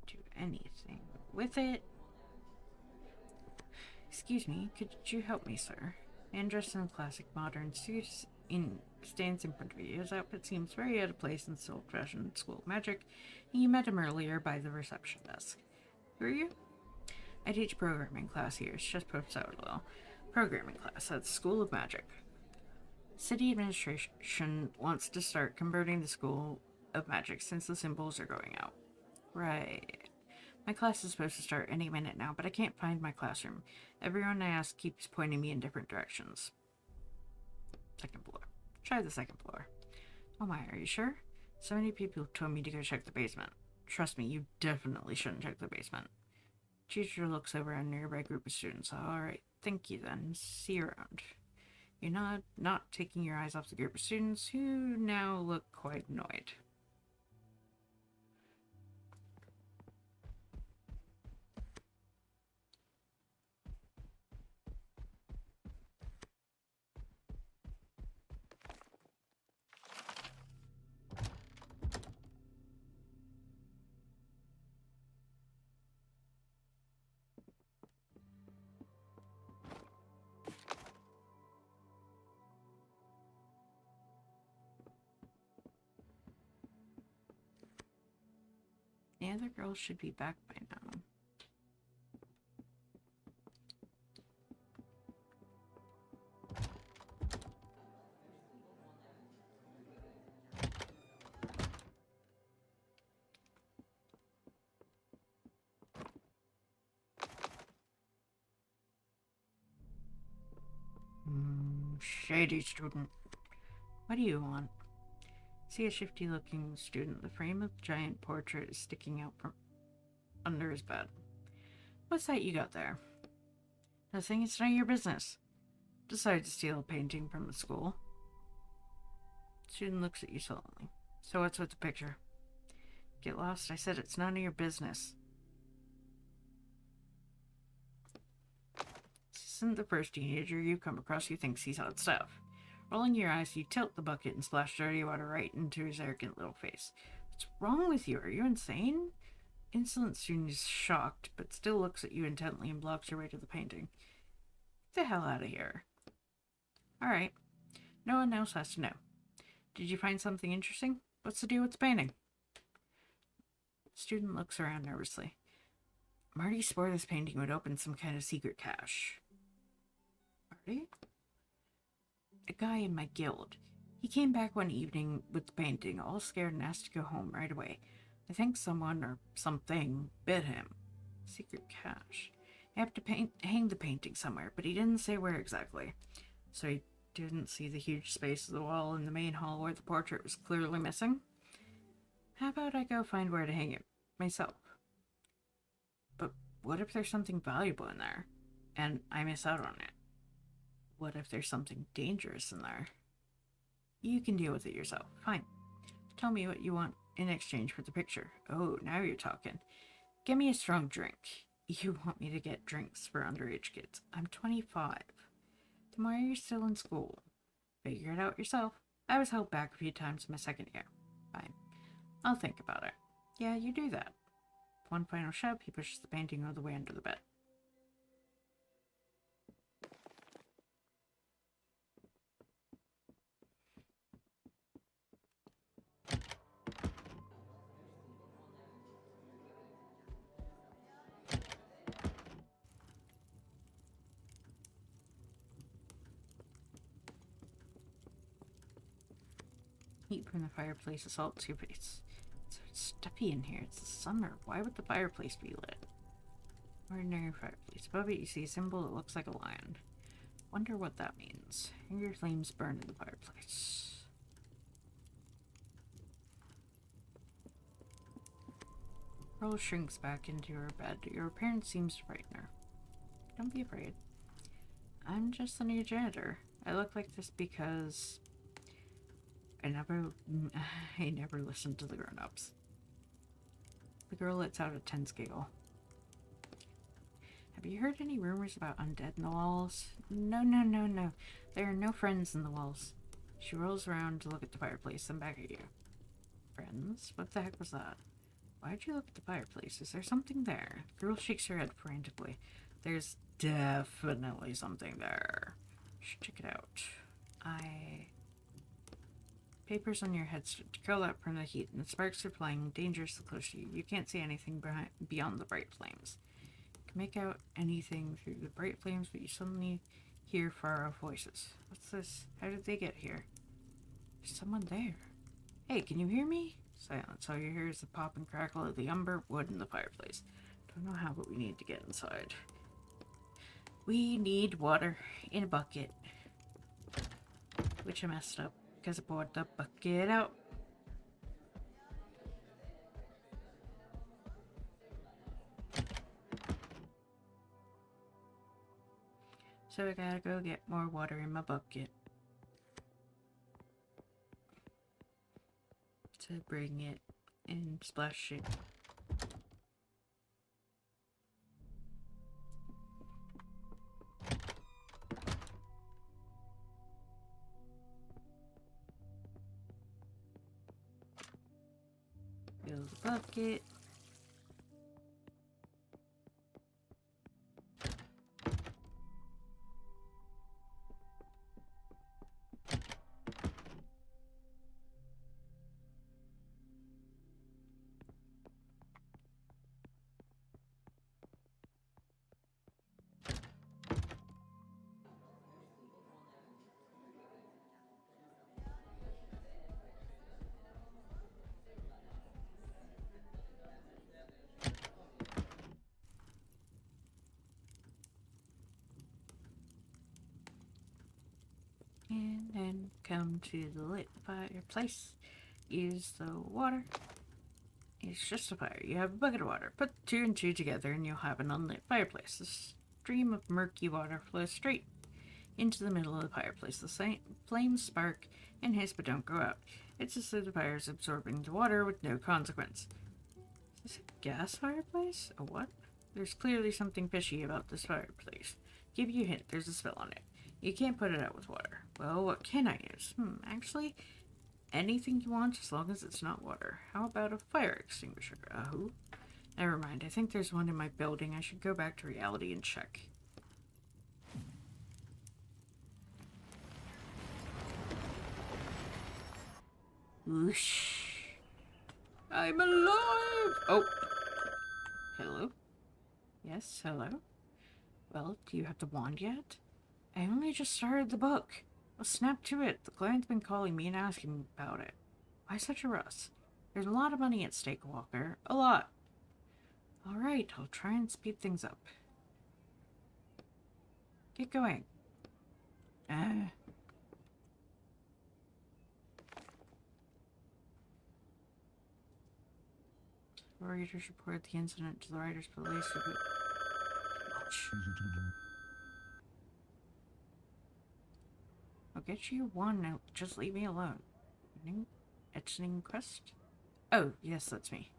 do anything with it. Excuse me, could you help me, sir? Man dressed in a classic modern suit stands in front of you. His outfit seems very out of place in this old-fashioned school of magic, and you met him earlier by the reception desk. Who are you? I teach programming class here. It's just pops out a little. Programming class at the School of Magic. City administration wants to start converting the School of Magic since the symbols are going out. Right. My class is supposed to start any minute now, but I can't find my classroom. Everyone I ask keeps pointing me in different directions. Second floor. Try the second floor. Oh my, are you sure? So many people told me to go check the basement. Trust me, you definitely shouldn't check the basement. Teacher looks over at a nearby group of students. Alright, thank you then. See you around. You're not taking your eyes off the group of students who now look quite annoyed. The other girls should be back by now. Shady student. What do you want? See a shifty-looking student. The frame of the giant portrait is sticking out from under his bed. What's that you got there? Nothing. It's none of your business. Decided to steal a painting from the school. Student looks at you sullenly. So what's with the picture? Get lost? I said it's none of your business. This isn't the first teenager you've come across who thinks he's hot stuff. Rolling your eyes, you tilt the bucket and splash dirty water right into his arrogant little face. What's wrong with you? Are you insane? Insolent student is shocked, but still looks at you intently and blocks your way to the painting. Get the hell out of here. Alright. No one else has to know. Did you find something interesting? What's the deal with the painting? Student looks around nervously. Marty swore this painting would open some kind of secret cache. Marty? A guy in my guild. He came back one evening with the painting, all scared and asked to go home right away. I think someone or something bit him. Secret cache. I have to hang the painting somewhere, but he didn't say where exactly. So he didn't see the huge space of the wall in the main hall where the portrait was clearly missing? How about I go find where to hang it myself? But what if there's something valuable in there, and I miss out on it? What if there's something dangerous in there? You can deal with it yourself. Fine. Tell me what you want in exchange for the picture. Oh, now you're talking. Give me a strong drink. You want me to get drinks for underage kids. I'm 25. Tomorrow you're still in school. Figure it out yourself. I was held back a few times in my second year. Fine. I'll think about it. Yeah, you do that. One final shove, he pushes the painting all the way under the bed. Heat from the fireplace assaults your face. It's so stuffy in here. It's the summer. Why would the fireplace be lit? Ordinary fireplace. Above it, you see a symbol that looks like a lion. Wonder what that means. Angry flames burn in the fireplace. Pearl shrinks back into her bed. Your appearance seems to frighten her. Don't be afraid. I'm just the new janitor. I look like this because I never listened to the grown-ups. The girl lets out a tense giggle. Have you heard any rumors about undead in the walls? No. There are no friends in the walls. She rolls around to look at the fireplace, then back at you. Friends? What the heck was that? Why'd you look at the fireplace? Is there something there? The girl shakes her head frantically. There's definitely something there. Should check it out. Papers on your head start to curl up from the heat, and the sparks are flying dangerously close to you. You can't see anything beyond the bright flames. You can make out anything through the bright flames, but you suddenly hear far-off voices. What's this? How did they get here? There's someone there. Hey, can you hear me? Silence. All you hear is the pop and crackle of the umber wood in the fireplace. Don't know how, but we need to get inside. We need water in a bucket. Which I messed up because I poured the bucket out. So I gotta go get more water in my bucket to bring it and splash it. Fill the bucket. And then come to the lit fireplace. Use the water. It's just a fire. You have a bucket of water. Put two and two together and you'll have an unlit fireplace. A stream of murky water flows straight into the middle of the fireplace. The flames spark and hiss but don't go out. It's as though the fire is absorbing the water with no consequence. Is this a gas fireplace? A what? There's clearly something fishy about this fireplace. Give you a hint. There's a spell on it. You can't put it out with water. Well, what can I use? Actually, anything you want as long as it's not water. How about a fire extinguisher? Who? Never mind. I think there's one in my building. I should go back to reality and check. Whoosh. I'm alive! Oh. Hello? Yes, hello? Well, do you have the wand yet? I only just started the book. Well, snap to it. The client's been calling me and asking about it. Why such a rush? There's a lot of money at stake, Walker. A lot. Alright, I'll try and speed things up. Get going. Readers reported the incident to the writer's police. I'll get you one. Now just leave me alone. It's an inquest? Oh, yes, that's me.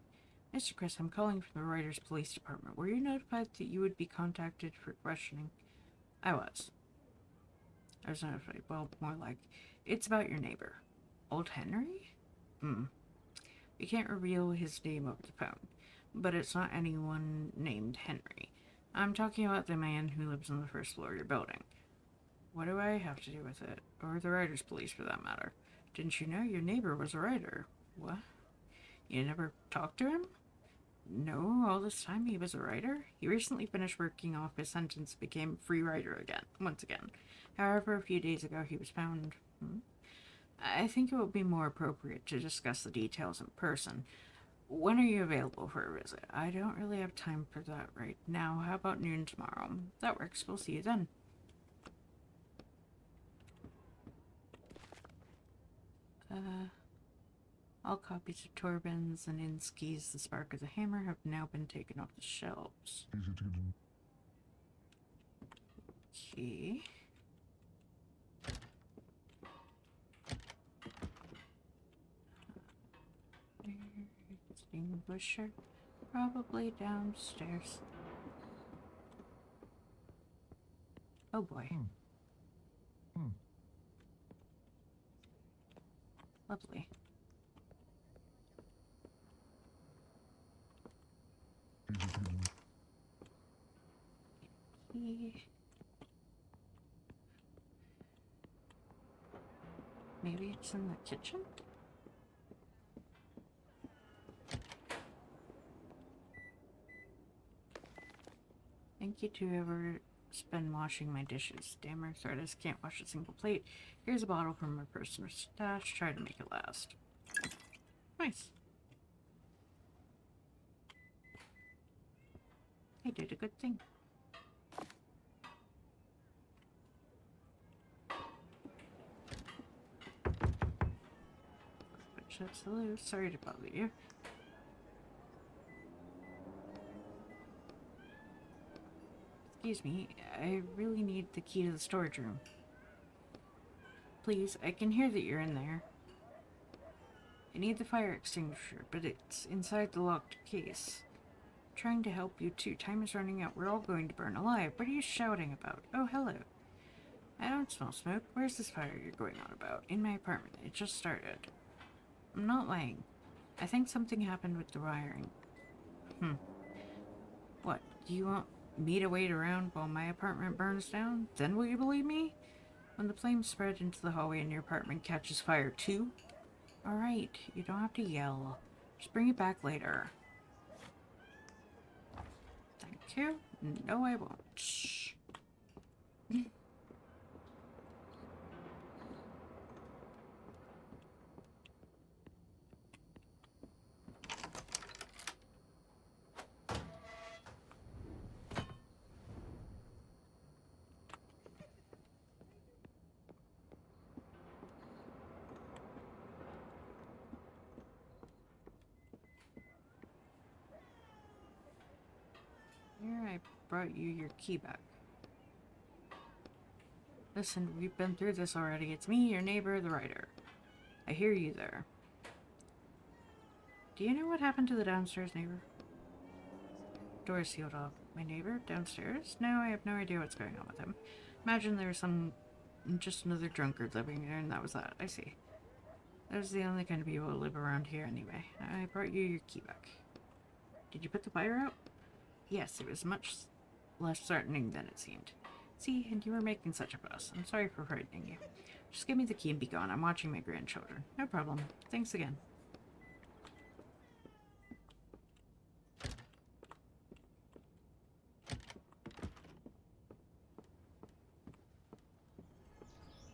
Mr. Chris, I'm calling from the Reuters Police Department. Were you notified that you would be contacted for questioning? I was. I was notified. Well, more like, it's about your neighbor. Old Henry? We can't reveal his name over the phone, but it's not anyone named Henry. I'm talking about the man who lives on the first floor of your building. What do I have to do with it? Or the writers' police, for that matter? Didn't you know your neighbor was a writer? What? You never talked to him? No, all this time he was a writer. He recently finished working off his sentence and became a free writer again, once again. However, a few days ago he was found... I think it would be more appropriate to discuss the details in person. When are you available for a visit? I don't really have time for that right now. How about noon tomorrow? That works. We'll see you then. All copies of Torben's and Insky's The Spark of the Hammer have now been taken off the shelves. Okay. Extinguisher. Probably downstairs. Oh boy. Lovely. Maybe it's in the kitchen? Thank you to whoever spent washing my dishes. Damn arthritis, can't wash a single plate. Here's a bottle from my personal stash. Try to make it last. Nice. I did a good thing. Hello, sorry to bother you. Excuse me, I really need the key to the storage room. Please, I can hear that you're in there. I need the fire extinguisher, but it's inside the locked case. I'm trying to help you too. Time is running out. We're all going to burn alive. What are you shouting about? Oh, hello. I don't smell smoke. Where's this fire you're going on about? In my apartment. It just started. I'm not lying. I think something happened with the wiring. What? Do you want me to wait around while my apartment burns down? Then will you believe me? When the flames spread into the hallway and your apartment catches fire too? Alright, you don't have to yell. Just bring it back later. Thank you. No, I won't. Shh. Here, I brought you your key back. Listen, we've been through this already. It's me, your neighbor, the writer. I hear you there. Do you know what happened to the downstairs neighbor? Door sealed off. My neighbor downstairs? No, I have no idea what's going on with him. Imagine there was just another drunkard living there and that was that. I see. Those are the only kind of people who live around here anyway. I brought you your key back. Did you put the fire out? Yes, it was much less threatening than it seemed. See, and you were making such a fuss. I'm sorry for frightening you. Just give me the key and be gone. I'm watching my grandchildren. No problem. Thanks again.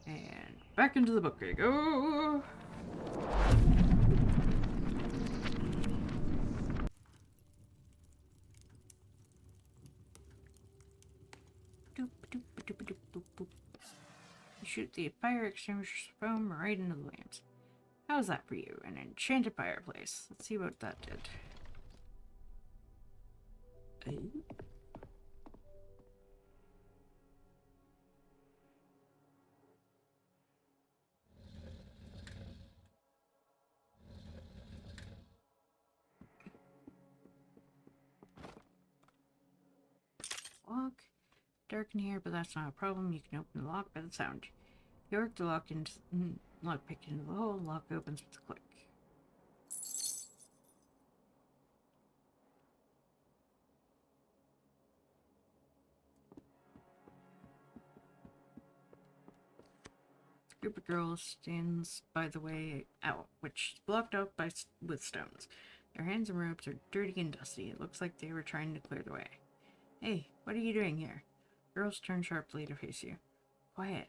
And back into the book we go. You shoot the fire extinguisher's foam right into the flames. How's that for you? An enchanted fireplace. Let's see what that did. lock. Dark in here, but that's not a problem. You can open the lock by the sound. You work the lock pick into the hole. Lock opens with a click. Group of girls stands by the way out, which is blocked out with stones. Their hands and robes are dirty and dusty. It looks like they were trying to clear the way. Hey, what are you doing here? Girls turn sharply to face you. Quiet.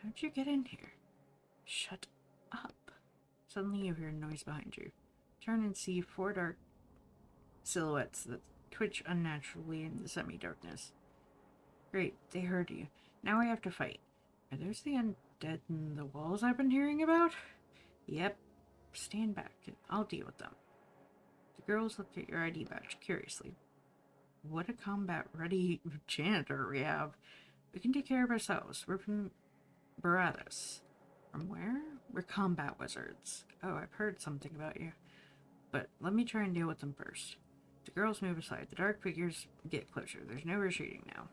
How'd you get in here? Shut up. Suddenly you hear a noise behind you. Turn and see 4 dark silhouettes that twitch unnaturally in the semi-darkness. Great, they heard you. Now we have to fight. Are those the undead in the walls I've been hearing about? Yep. Stand back, and I'll deal with them. The girls look at your ID badge curiously. What a combat-ready janitor we have. We can take care of ourselves. We're from Baratus. From where? We're combat wizards. Oh, I've heard something about you. But let me try and deal with them first. The girls move aside. The dark figures get closer. There's no retreating now.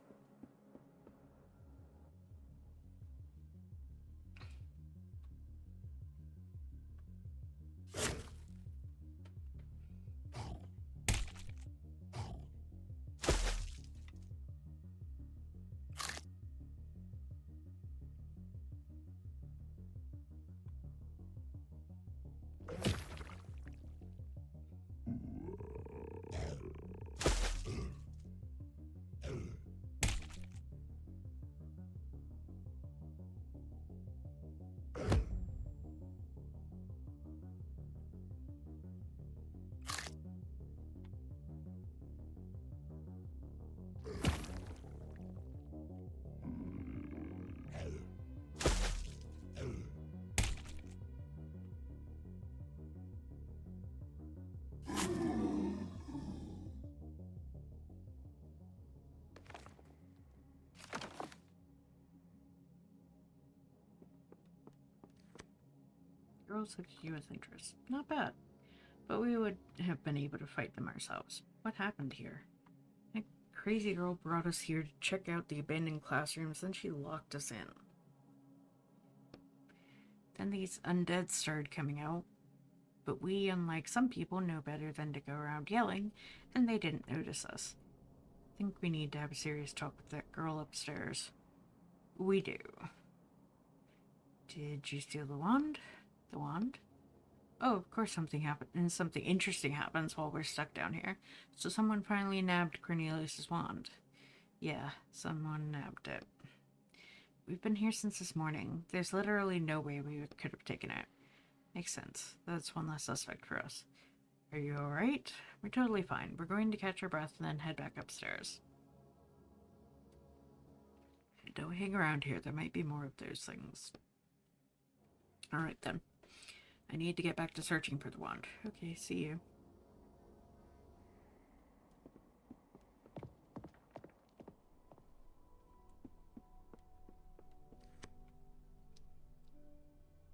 Girls look at you with interest. Not bad. But we would have been able to fight them ourselves. What happened here? That crazy girl brought us here to check out the abandoned classrooms, then she locked us in. Then these undead started coming out. But we, unlike some people, know better than to go around yelling, and they didn't notice us. I think we need to have a serious talk with that girl upstairs. We do. Did you steal the wand? The wand? Oh, of course something happened, and something interesting happens while we're stuck down here. So someone finally nabbed Cornelius's wand. Yeah, someone nabbed it. We've been here since this morning. There's literally no way we could have taken it. Makes sense. That's one less suspect for us. Are you alright? We're totally fine. We're going to catch our breath and then head back upstairs. Don't hang around here. There might be more of those things. Alright then. I need to get back to searching for the wand. Okay, see you.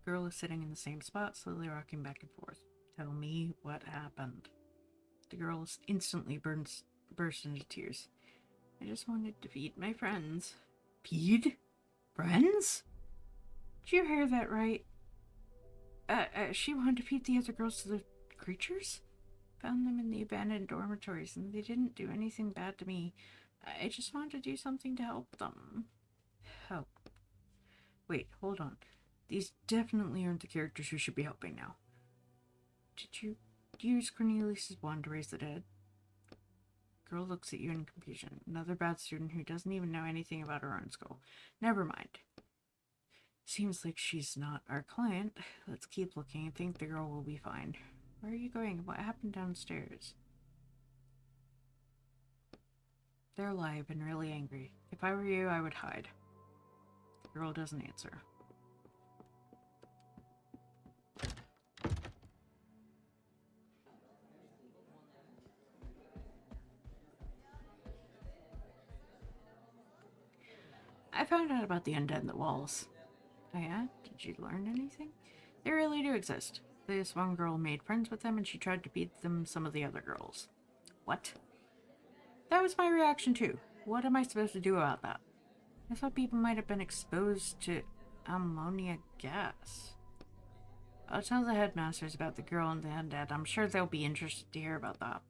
Girl is sitting in the same spot, slowly rocking back and forth. Tell me what happened. The girl instantly burst into tears. I just wanted to feed my friends. Feed? Friends? Did you hear that right? She wanted to feed the other girls to the creatures? Found them in the abandoned dormitories, and they didn't do anything bad to me. I just wanted to do something to help them. Help. Wait, hold on. These definitely aren't the characters who should be helping now. Did you use Cornelius's wand to raise the dead? Girl looks at you in confusion. Another bad student who doesn't even know anything about her own school. Never mind. Seems like she's not our client. Let's keep looking. I think the girl will be fine. Where are you going? What happened downstairs? They're alive and really angry. If I were you, I would hide. The girl doesn't answer. I found out about the undead in the walls. Oh yeah? Did you learn anything? They really do exist. This one girl made friends with them and she tried to beat them some of the other girls. What? That was my reaction too. What am I supposed to do about that? I thought people might have been exposed to ammonia gas. I'll tell the headmasters about the girl and the undead. I'm sure they'll be interested to hear about that.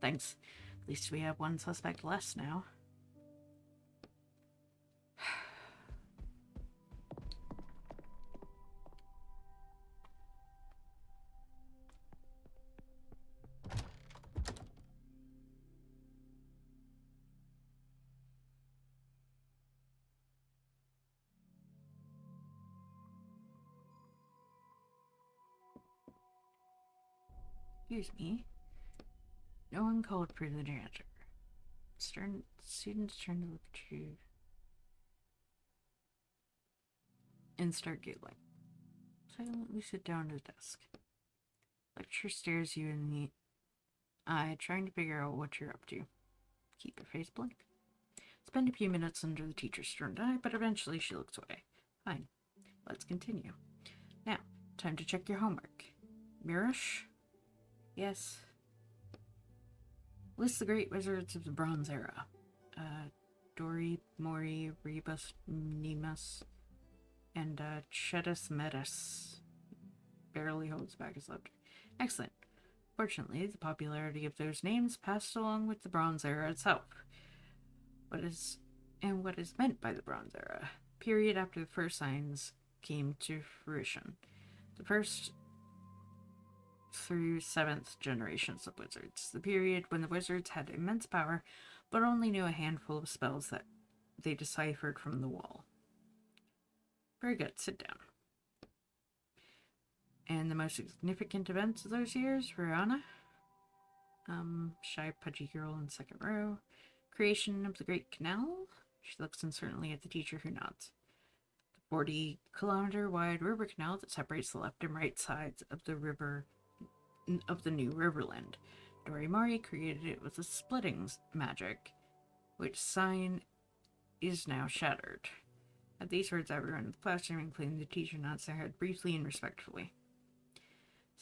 Thanks. At least we have one suspect less now. Excuse me. No one called for the janitor. Students turn to look at you and start giggling. Silently sit down at the desk. Lecturer stares you in the eye, trying to figure out what you're up to. Keep your face blank. Spend a few minutes under the teacher's stern eye, but eventually she looks away. Fine. Let's continue. Now, time to check your homework. Mirish? Yes. List the great wizards of the Bronze Era. Dori, Mori, Rebus, Nemus, and Chetus Metis. Barely holds back his laughter. Excellent. Fortunately, the popularity of those names passed along with the Bronze Era itself. What is meant by the Bronze Era? Period after the first signs came to fruition. The first through 7th generations of wizards. The period when the wizards had immense power, but only knew a handful of spells that they deciphered from the wall. Very good, sit down. And the most significant events of those years, Rihanna. Shy, pudgy girl in second row. Creation of the Great Canal. She looks uncertainly at the teacher, who nods. The 40-kilometer wide river canal that separates the left and right sides of the river of the new Riverland. Dori Mari created it with a splitting magic, which sign is now shattered. At these words, everyone in the classroom, including the teacher, nods their head briefly and respectfully.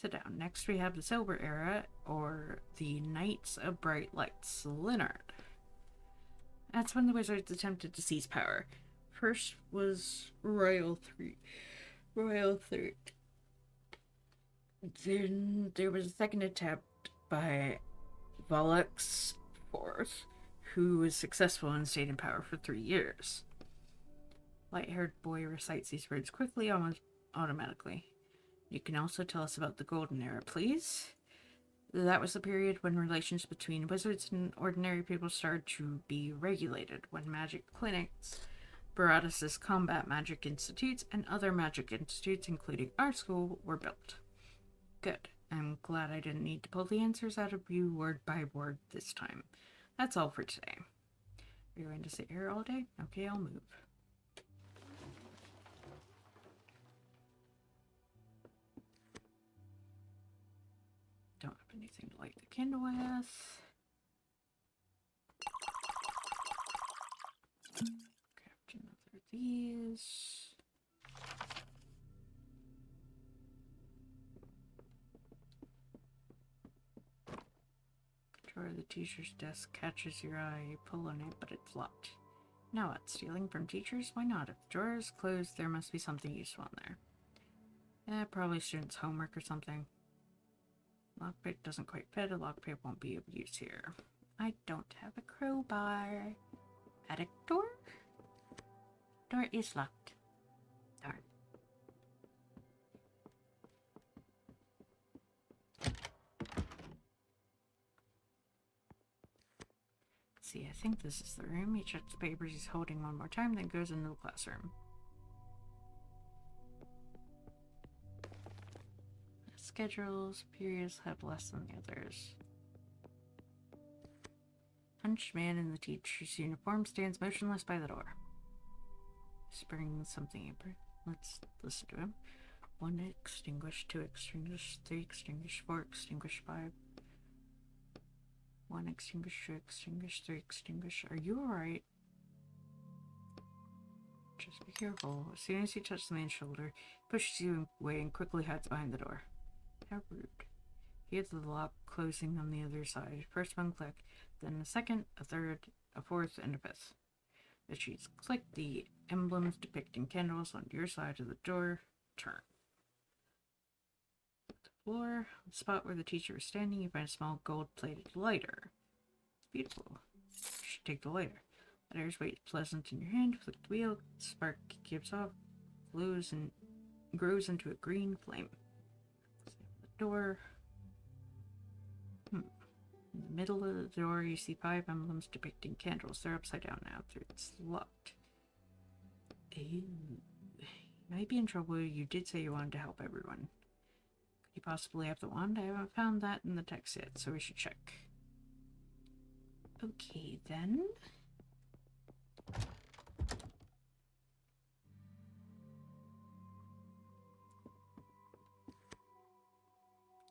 Sit down. Next, we have the Silver Era, or the Knights of Bright Lights. Leonard. That's when the wizards attempted to seize power. First was Royal Third. Then there was a second attempt by Volux IV, who was successful and stayed in power for 3 years. Light-haired boy recites these words quickly, almost automatically. You can also tell us about the Golden Era, please. That was the period when relations between wizards and ordinary people started to be regulated, when magic clinics, Baratus' combat magic institutes, and other magic institutes, including our school, were built. Good. I'm glad I didn't need to pull the answers out of you word by word this time. That's all for today. Are you going to sit here all day? Okay, I'll move. Don't have anything to light the candle with. Craft another of these. Drawer of the teacher's desk catches your eye. You pull on it, but it's locked. Now what? Stealing from teachers? Why not? If the drawer is closed, there must be something useful in there. Probably students' homework or something. Lockpick doesn't quite fit. A lockpick won't be of use here. I don't have a crowbar. Attic door? Door is locked. Darn. See, I think this is the room. He checks the papers he's holding one more time, then goes into the classroom. Schedules, periods have less than the others. Hunched man in the teacher's uniform stands motionless by the door. Whispering something. Let's listen to him. 1 extinguish, 2 extinguish, 3 extinguish, 4 extinguish, 5. 1 extinguish, 2 extinguish, 3 extinguish. Are you alright? Just be careful. As soon as you touch the man's shoulder, he pushes you away and quickly hides behind the door. How rude. He hears the lock closing on the other side. First one click, then a second, a third, a fourth, and a fifth. As she click the emblems depicting candles on your side of the door, turn. The floor, the spot where the teacher is standing, you find a small gold-plated lighter. It's beautiful. You should take the lighter. Lighter's weight pleasant in your hand. Flick the wheel. The spark gives off, glows, and grows into a green flame. The door. In the middle of the door, you see 5 emblems depicting candles. They're upside down now. It's locked. Ew. You might be in trouble. You did say you wanted to help everyone. Could you possibly have the wand? I haven't found that in the text yet, so we should check. Okay, then.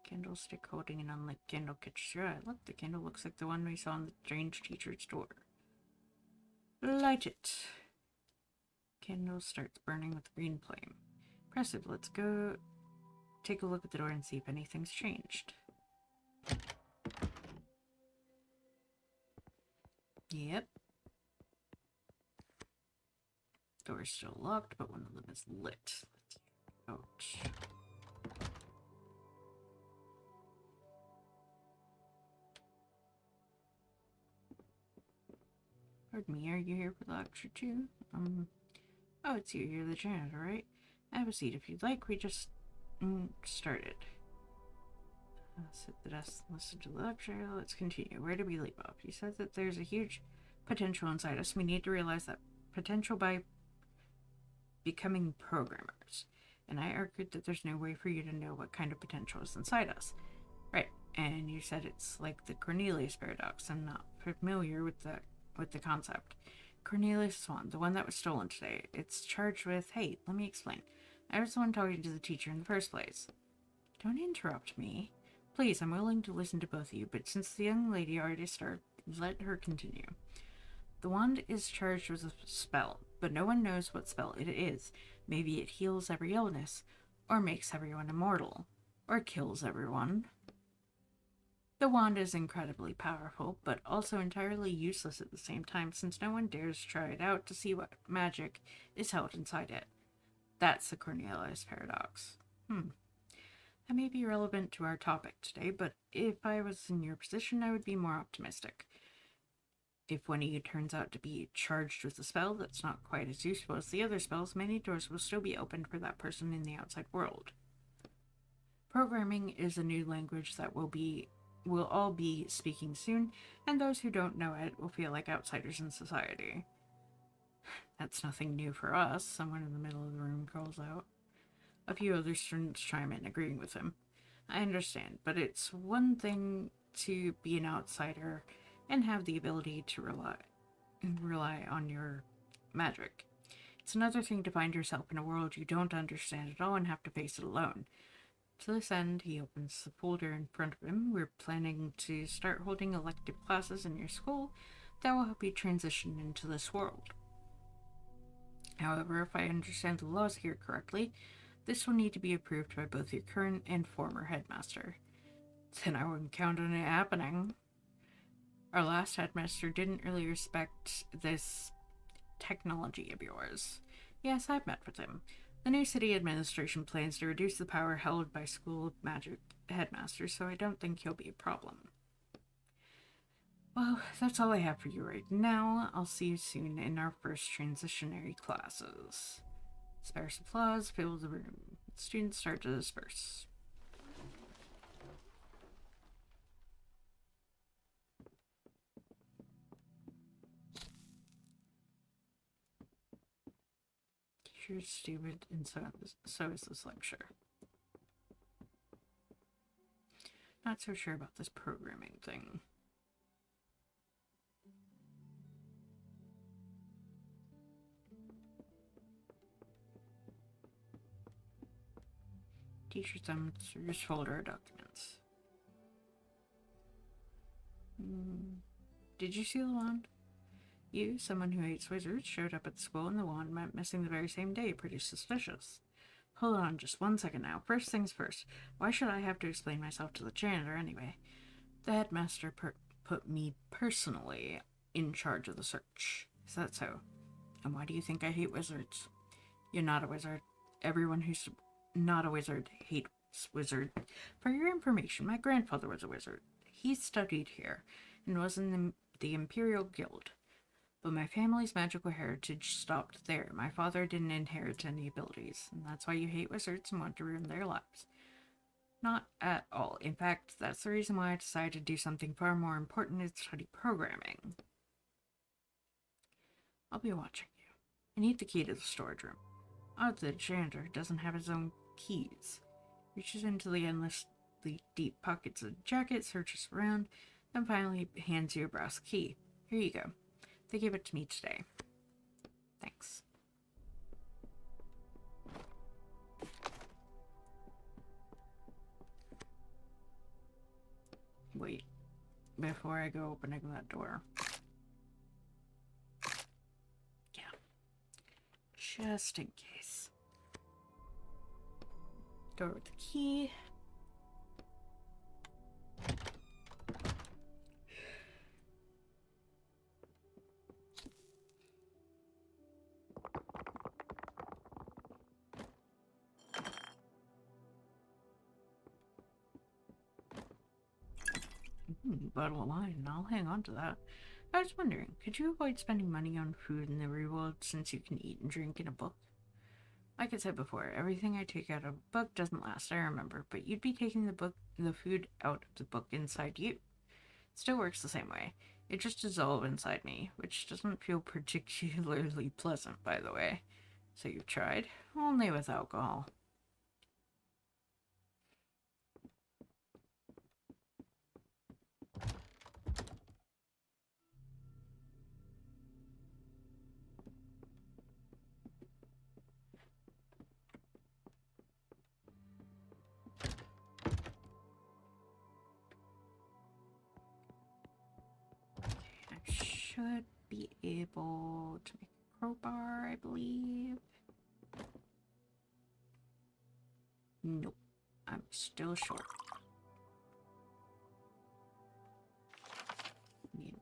Candlestick holding an unlit candle catches your eye. Look, the candle looks like the one we saw on the strange teacher's door. Light it. Candle starts burning with green flame. Impressive. Let's go take a look at the door and see if anything's changed. Yep. Door's still locked, but one of them is lit. Let's get out. Pardon me, are you here for the lecture too? Oh, it's you. You're the janitor, right? Have a seat if you'd like. We just started. Sit at the desk and listen to the lecture. Let's continue. Where did we leave off? You said that there's a huge potential inside us. We need to realize that potential by becoming programmers. And I argued that there's no way for you to know what kind of potential is inside us. Right. And you said it's like the Cornelius paradox. I'm not familiar with the concept. Cornelius Swan, the one that was stolen today. It's charged with, hey, let me explain. I was the one talking to the teacher in the first place. Don't interrupt me. Please, I'm willing to listen to both of you, but since the young lady already started, let her continue. The wand is charged with a spell, but no one knows what spell it is. Maybe it heals every illness, or makes everyone immortal, or kills everyone. The wand is incredibly powerful, but also entirely useless at the same time, since no one dares try it out to see what magic is held inside it. That's the Cornelius paradox. That may be relevant to our topic today, but if I was in your position, I would be more optimistic. If one of you turns out to be charged with a spell that's not quite as useful as the other spells, many doors will still be opened for that person in the outside world. Programming is a new language that we'll all be speaking soon, and those who don't know it will feel like outsiders in society. That's nothing new for us, someone in the middle of the room calls out. A few other students chime in, agreeing with him. I understand, but it's one thing to be an outsider and have the ability to rely on your magic. It's another thing to find yourself in a world you don't understand at all and have to face it alone. To this end, he opens the folder in front of him. We're planning to start holding elective classes in your school that will help you transition into this world. However, if I understand the laws here correctly, this will need to be approved by both your current and former headmaster. Then I wouldn't count on it happening. Our last headmaster didn't really respect this technology of yours. Yes, I've met with him. The new city administration plans to reduce the power held by school of magic headmasters, so I don't think he'll be a problem. Well, that's all I have for you right now. I'll see you soon in our first transitionary classes. Sparse applause fills the room. Students start to disperse. Teacher's stupid, and so is this lecture. Not so sure about this programming thing. Teacher thumbs through his folder of documents. Did you see the wand? You, someone who hates wizards, showed up at the school and the wand went missing the very same day. Pretty suspicious. Hold on just 1 second now. First things first. Why should I have to explain myself to the janitor anyway? The headmaster put me personally in charge of the search. Is that so? And why do you think I hate wizards? You're not a wizard. Everyone who's not a wizard hates wizards. For your information, my grandfather was a wizard. He studied here and was in the Imperial Guild. But my family's magical heritage stopped there. My father didn't inherit any abilities, and that's why you hate wizards and want to ruin their lives. Not at all. In fact, that's the reason why I decided to do something far more important and study programming. I'll be watching you. I need the key to the storage room. The janitor doesn't have his own keys. Reaches into the endlessly deep pockets of the jacket, searches around, then finally hands you a brass key. Here you go. They gave it to me today. Thanks. Wait, before I go opening that door. Yeah. Just in case. Door with the key. Bottle of wine. I'll hang on to that. I was wondering, could you avoid spending money on food in the real world since you can eat and drink in a book? Like I said before, everything I take out of a book doesn't last, I remember, but you'd be taking the food out of the book inside you. It still works the same way. It just dissolves inside me, which doesn't feel particularly pleasant, by the way. So you've tried? Only with alcohol. I should be able to make a crowbar, I believe. Nope. I'm still short.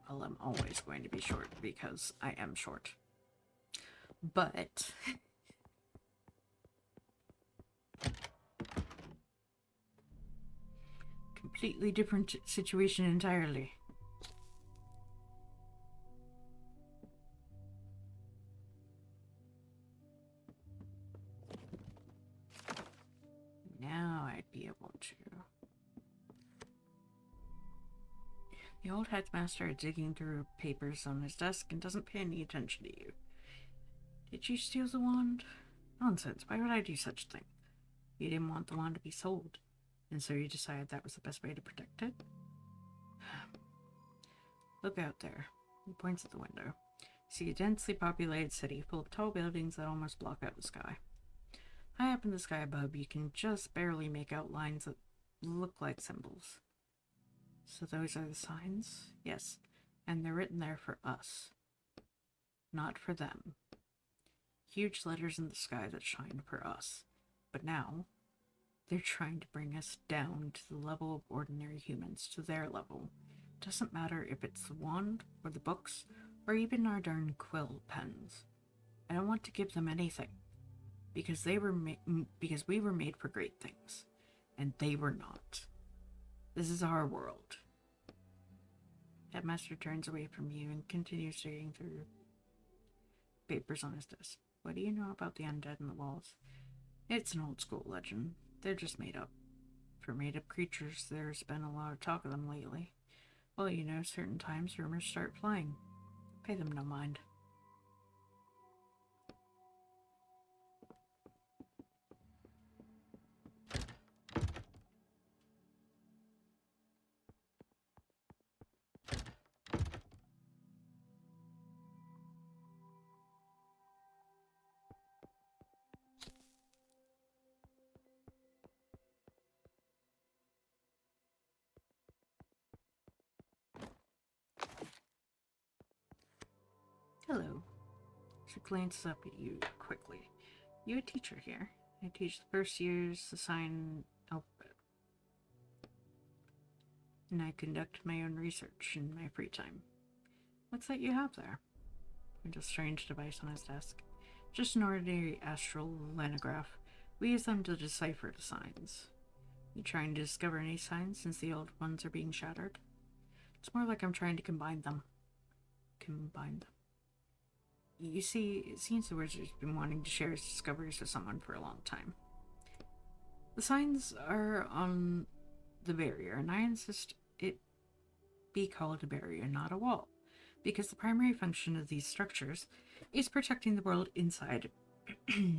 Well, I'm always going to be short because I am short. But completely different situation entirely. Now I'd be able to. The old headmaster is digging through papers on his desk and doesn't pay any attention to you. Did you steal the wand? Nonsense. Why would I do such a thing? You didn't want the wand to be sold, and so you decided that was the best way to protect it? Look out there. He points at the window. See a densely populated city full of tall buildings that almost block out the sky. High up in the sky above, you can just barely make out lines that look like symbols. So those are the signs? Yes, and they're written there for us, not for them. Huge letters in the sky that shine for us. But now, they're trying to bring us down to the level of ordinary humans, to their level. Doesn't matter if it's the wand, or the books, or even our darn quill pens. I don't want to give them anything, because we were made for great things, and they were not. This is our world. Headmaster turns away from you and continues digging through papers on his desk. What do you know about the undead in the walls? It's an old school legend. They're just made up. For made up creatures, there's been a lot of talk of them lately. Well, you know, certain times rumors start flying. Pay them no mind. Hello. She glances up at you quickly. You a teacher here? I teach the first years the sign alphabet. And I conduct my own research in my free time. What's that you have there? A strange device on his desk. Just an ordinary astral lentograph. We use them to decipher the signs. You trying to discover any signs since the old ones are being shattered? It's more like I'm trying to combine them. You see, it seems the wizard's been wanting to share his discoveries with someone for a long time. The signs are on the barrier, and I insist it be called a barrier, not a wall, because the primary function of these structures is protecting the world inside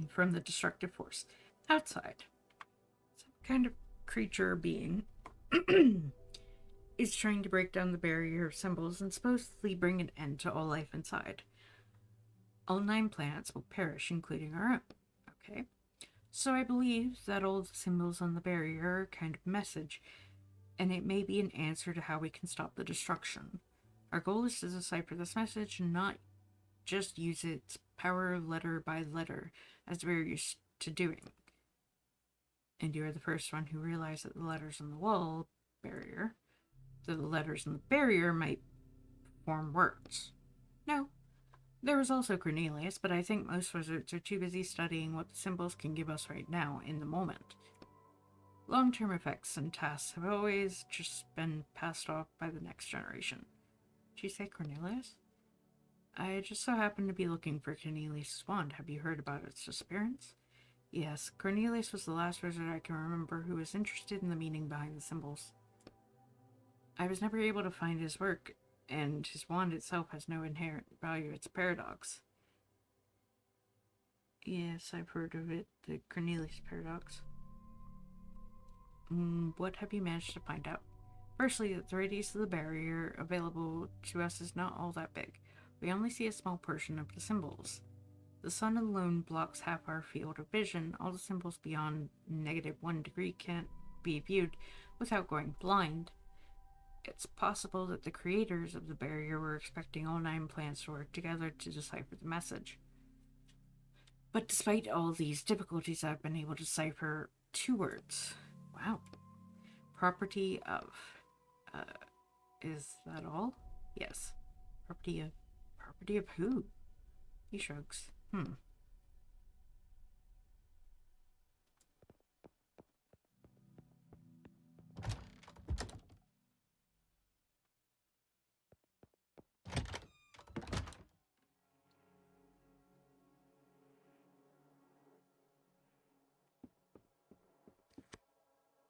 from the destructive force outside. Some kind of creature or being is trying to break down the barrier of symbols and supposedly bring an end to all life inside. All 9 planets will perish, including our own. Okay? So I believe that all the symbols on the barrier are a kind of message, and it may be an answer to how we can stop the destruction. Our goal is to decipher this message and not just use its power letter by letter, as we're used to doing. And you are the first one who realized that the letters on the wall barrier, that the letters on the barrier might form words. No, there was also Cornelius, but I think most wizards are too busy studying what the symbols can give us right now, in the moment. Long-term effects and tasks have always just been passed off by the next generation. Did you say Cornelius? I just so happen to be looking for Cornelius' wand. Have you heard about its disappearance? Yes, Cornelius was the last wizard I can remember who was interested in the meaning behind the symbols. I was never able to find his work, and his wand itself has no inherent value. It's a paradox. Yes, I've heard of it, the Cornelius paradox. What have you managed to find out? Firstly, that the radius of the barrier available to us is not all that big. We only see a small portion of the symbols. The sun alone blocks half our field of vision. All the symbols beyond -1 degree can't be viewed without going blind. It's possible that the creators of the barrier were expecting all 9 planets to work together to decipher the message. But despite all these difficulties, I've been able to decipher 2 words. Wow. Property of. Is that all? Yes. Property of who? He shrugs.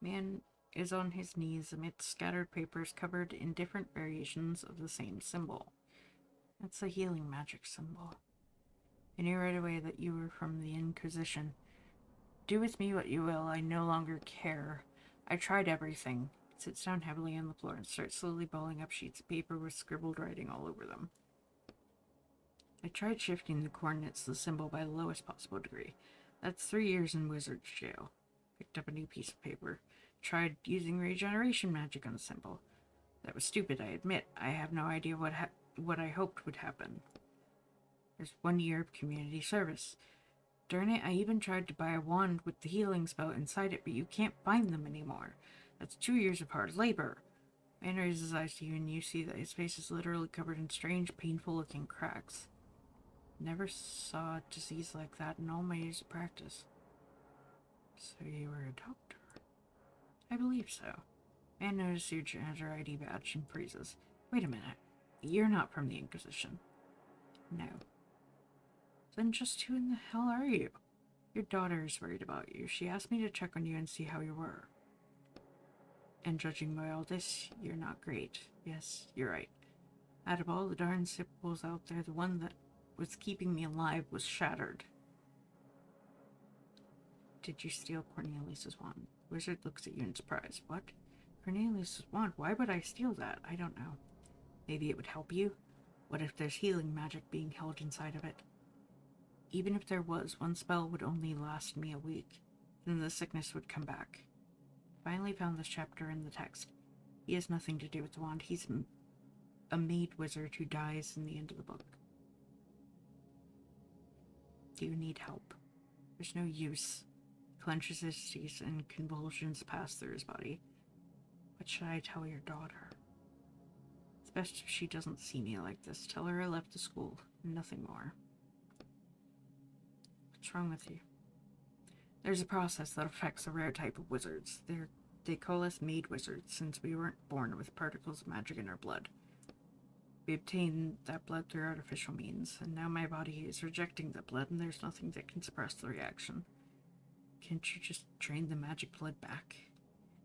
Man is on his knees amidst scattered papers covered in different variations of the same symbol. That's a healing magic symbol. I knew right away that you were from the Inquisition. Do with me what you will, I no longer care. I tried everything. He sits down heavily on the floor and starts slowly balling up sheets of paper with scribbled writing all over them. I tried shifting the coordinates of the symbol by the lowest possible degree. That's 3 years in wizard's jail. Picked up a new piece of paper. Tried using regeneration magic on the symbol. That was stupid, I admit. I have no idea what I hoped would happen. There's 1 year of community service. Darn it, I even tried to buy a wand with the healing spell inside it, but you can't find them anymore. That's 2 years of hard labor. Man raises his eyes to you, and you see that his face is literally covered in strange, painful-looking cracks. Never saw a disease like that in all my years of practice. So you were a doctor? I believe so. Man notices your janitor ID badge and freezes. Wait a minute. You're not from the Inquisition. No. Then just who in the hell are you? Your daughter is worried about you. She asked me to check on you and see how you were. And judging by all this, you're not great. Yes, you're right. Out of all the darn symbols out there, the one that was keeping me alive was shattered. Did you steal Cornelius's wand? Wizard looks at you in surprise. What? Cornelius's wand? Why would I steal that? I don't know. Maybe it would help you? What if there's healing magic being held inside of it? Even if there was, one spell would only last me a week. Then the sickness would come back. Finally found this chapter in the text. He has nothing to do with the wand. He's a maid wizard who dies in the end of the book. Do you need help? There's no use. clenches his teeth and convulsions pass through his body. What should I tell your daughter? It's best if she doesn't see me like this. Tell her I left the school, and nothing more. What's wrong with you? There's a process that affects a rare type of wizards. They call us made wizards since we weren't born with particles of magic in our blood. We obtained that blood through artificial means, and now my body is rejecting the blood and there's nothing that can suppress the reaction. Can't you just drain the magic blood back?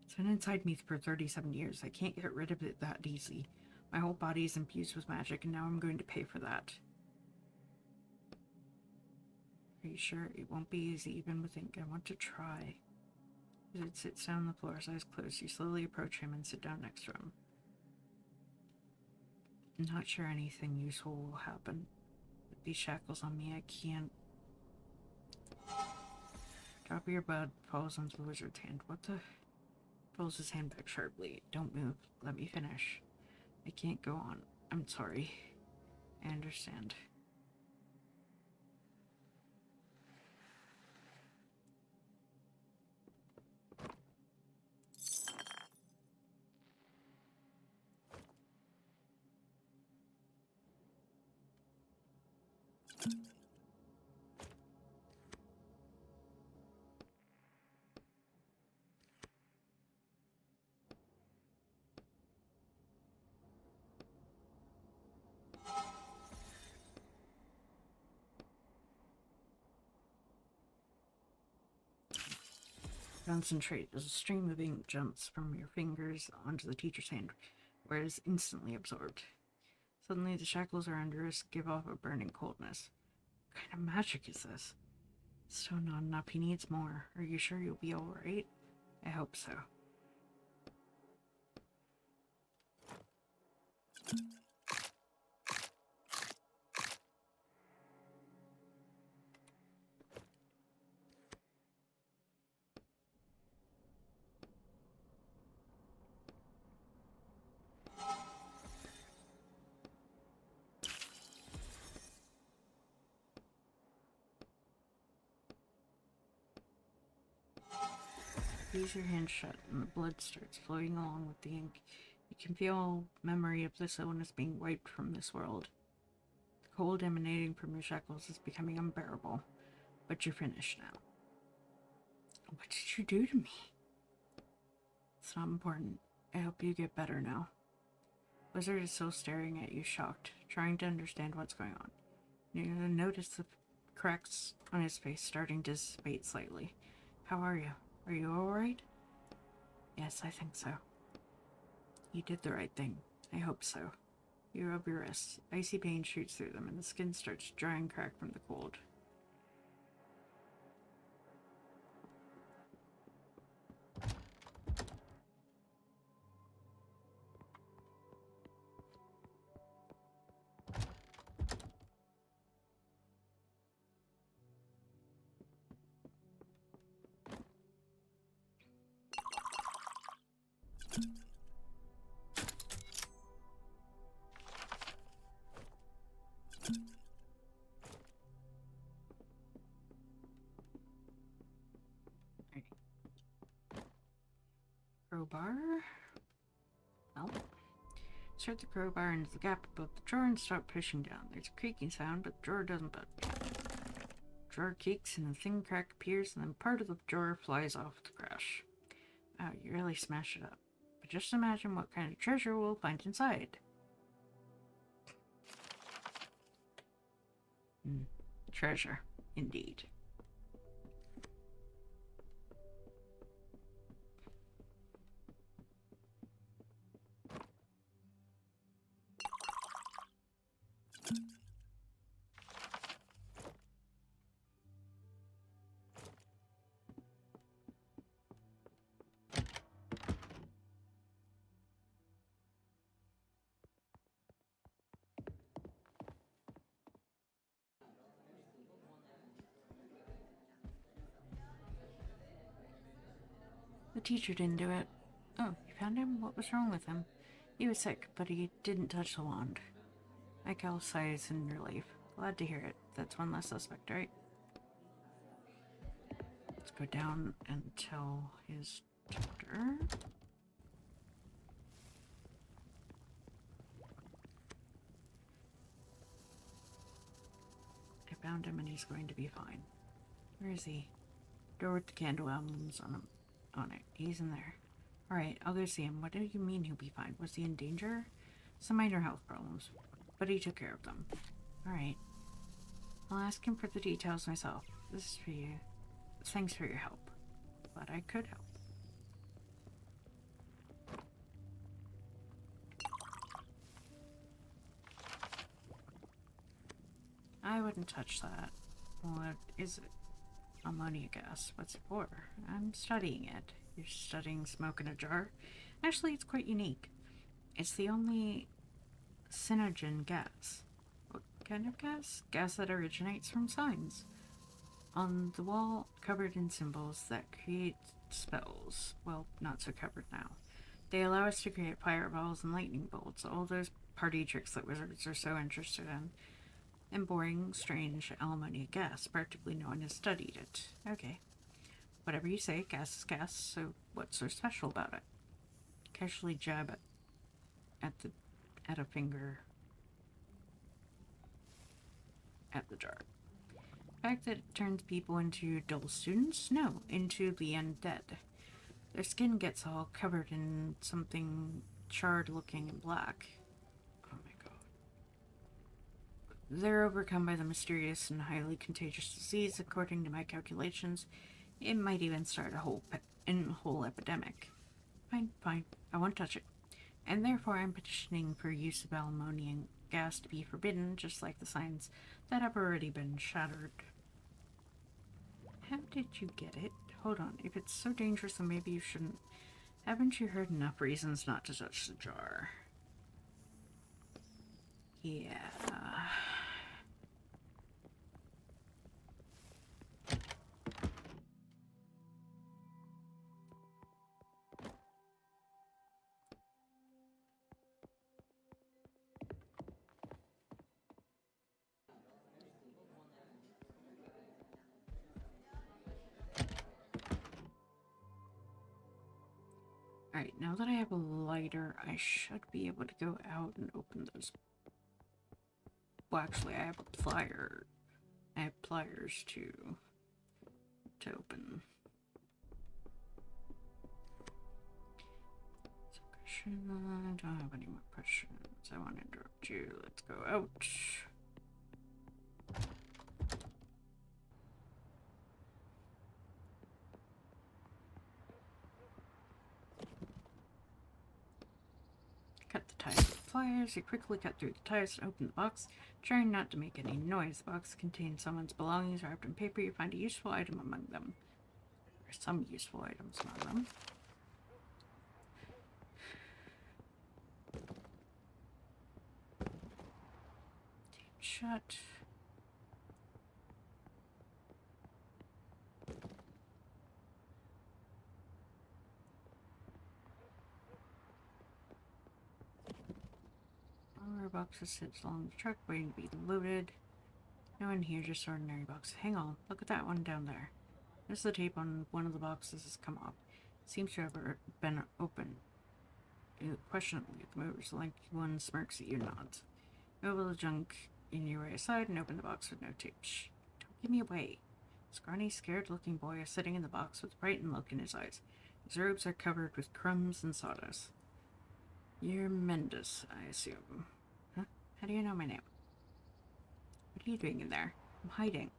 It's been inside me for 37 years. I can't get rid of it that easy. My whole body is infused with magic and now I'm going to pay for that. Are you sure? It won't be easy even with ink. I want to try. Wizard sits down on the floor, his eyes closed. You slowly approach him and sit down next to him. I'm not sure anything useful will happen. With these shackles on me, I can't. Drop of your blood falls onto the wizard's hand. What the? Pulls his hand back sharply. Don't move. Let me finish. I can't go on. I'm sorry. I understand. Concentrate as a stream of ink jumps from your fingers onto the teacher's hand, where it is instantly absorbed. Suddenly, the shackles under us give off a burning coldness. What kind of magic is this? Still not enough. He needs more. Are you sure you'll be alright? I hope so. Squeeze your hand shut and the blood starts flowing along with the ink. You can feel memory of this illness being wiped from this world. The cold emanating from your shackles is becoming unbearable, but you're finished now. What did you do to me? It's not important. I hope you get better now. Wizard is still staring at you, shocked, trying to understand what's going on. You notice the cracks on his face starting to dissipate slightly. How are you? Are you alright? Yes, I think so. You did the right thing. I hope so. You rub your wrists. Icy pain shoots through them, and the skin starts to dry and crack from the cold. Crowbar? Well, insert the crowbar into the gap above the drawer and start pushing down. There's a creaking sound, but the drawer doesn't budge. The drawer creaks and a thin crack appears, and then part of the drawer flies off with a crash. Wow, you really smashed it up. But just imagine what kind of treasure we'll find inside. Treasure, indeed. The teacher didn't do it. Oh, you found him? What was wrong with him? He was sick, but he didn't touch the wand. Michael sighs in relief. Glad to hear it. That's one less suspect, right? Let's go down and tell his daughter. I found him and he's going to be fine. Where is he? Door with the candle emblems on it. He's in there. Alright, I'll go see him. What do you mean he'll be fine? Was he in danger? Some minor health problems, but he took care of them. Alright. I'll ask him for the details myself. This is for you. Thanks for your help. But I could help. I wouldn't touch that. What is it? Ammonia gas. What's it for? I'm studying it. You're studying smoke in a jar? Actually, it's quite unique. It's the only synogen gas. What kind of gas? Gas that originates from signs. On the wall, covered in symbols that create spells. Well, not so covered now. They allow us to create fireballs and lightning bolts, all those party tricks that wizards are so interested in. And boring, strange ammonia gas. Practically no one has studied it. Okay. Whatever you say, gas is gas, so what's so special about it? Casually jab at a finger at the jar. The fact that it turns people into dull students? No, into the undead. Their skin gets all covered in something charred looking and black. Oh my god. They're overcome by the mysterious and highly contagious disease. According to my calculations, it might even start a whole epidemic. Fine. I won't touch it. And therefore I'm petitioning for use of ammonia gas to be forbidden, just like the signs that have already been shattered. How did you get it? Hold on. If it's so dangerous, then maybe you shouldn't. Haven't you heard enough reasons not to touch the jar? Yeah. Alright, now that I have a lighter, I should be able to go out and open those. Well, actually, I have a plier. I have pliers to open. I don't have any more questions. I won't interrupt you. Let's go out. Cut the ties with pliers. You quickly cut through the ties and open the box, trying not to make any noise. The box contains someone's belongings wrapped in paper. You find a useful item among them. Or some useful items among them. Tape shut. Our boxes sits along the truck waiting to be loaded. No one here, just ordinary boxes. Hang on, look at that one down there. There's the tape on one of the boxes has come off. Seems to have been open. Questionably at the movers. The lanky one smirks at you, nods. Move all the junk in your way aside and open the box with no tape. Shh, don't give me away. A scrawny, scared-looking boy is sitting in the box with a frightened look in his eyes. His robes are covered with crumbs and sawdust. You're Mendes, I assume. Huh? How do you know my name? What are you doing in there? I'm hiding.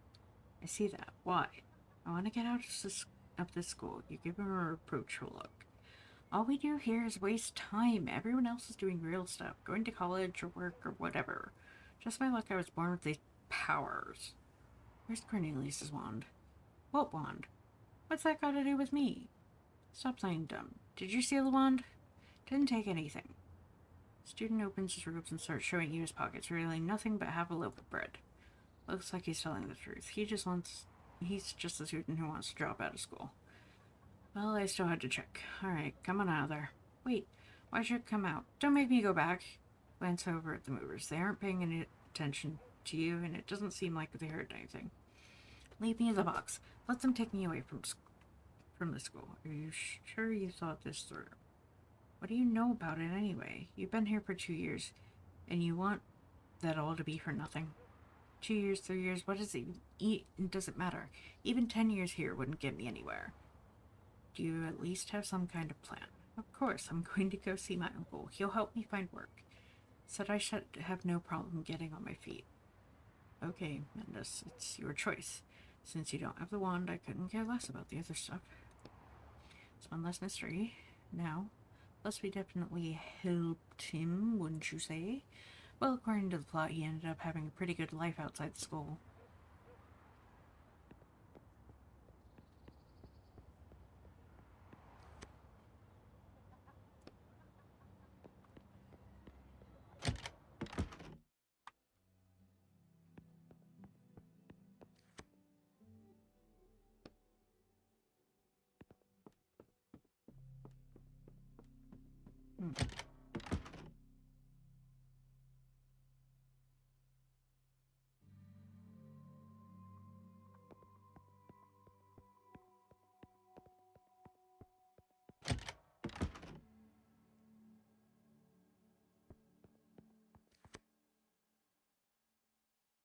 I see that. Why? I want to get out of this school. You give him a reproachful look. All we do here is waste time. Everyone else is doing real stuff, going to college or work or whatever. Just by luck I was born with these powers. Where's Cornelius's wand? What wand? What's that got to do with me? Stop playing dumb. Did you steal the wand? Didn't take anything. Student opens his robes and starts showing you his pockets, revealing nothing but half a loaf of bread. Looks like he's telling the truth. He's just a student who wants to drop out of school. Well, I still had to check. Alright, come on out of there. Wait, why should it come out? Don't make me go back. Glance over at the movers. They aren't paying any attention to you, and it doesn't seem like they heard anything. Leave me in the box. Let them take me away from the school. Are you sure you thought this through? What do you know about it anyway? You've been here for 2 years, and you want that all to be for nothing. 2 years, 3 years, what does it doesn't matter. Even 10 years here wouldn't get me anywhere. Do you at least have some kind of plan? Of course, I'm going to go see my uncle. He'll help me find work. Said I should have no problem getting on my feet. Okay, Mendes, it's your choice. Since you don't have the wand, I couldn't care less about the other stuff. It's one less mystery. Now, thus we definitely helped him, wouldn't you say? Well, according to the plot, he ended up having a pretty good life outside the school.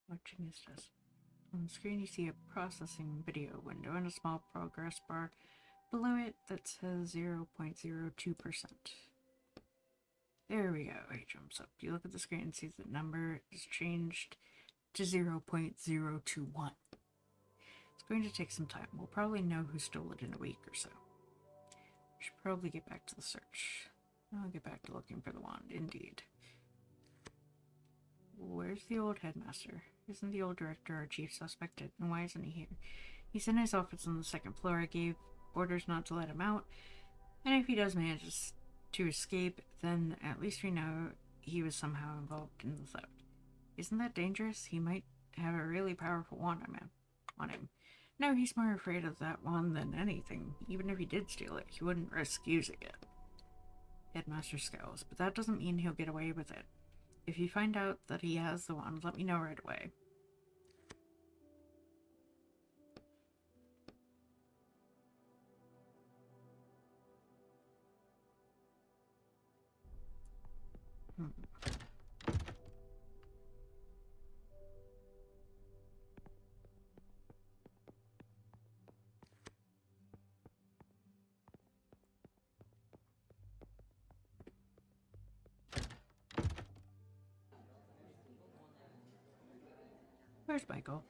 Watching is just on the screen. You see a processing video window and a small progress bar below it that says 0.02%. There we go. He jumps up. You look at the screen and see the number is changed to 0.021. It's going to take some time. We'll probably know who stole it in a week or so. We should probably get back to the search. I'll get back to looking for the wand, indeed. Where's the old headmaster? Isn't the old director our chief suspect? And why isn't he here? He's in his office on the second floor. I gave orders not to let him out. And if he does manage to escape, then at least we know he was somehow involved in the theft. Isn't that dangerous? He might have a really powerful wand on him. No, he's more afraid of that wand than anything. Even if he did steal it, he wouldn't risk using it. Headmaster scowls, but that doesn't mean he'll get away with it. If you find out that he has the wand, let me know right away. Where's Michael?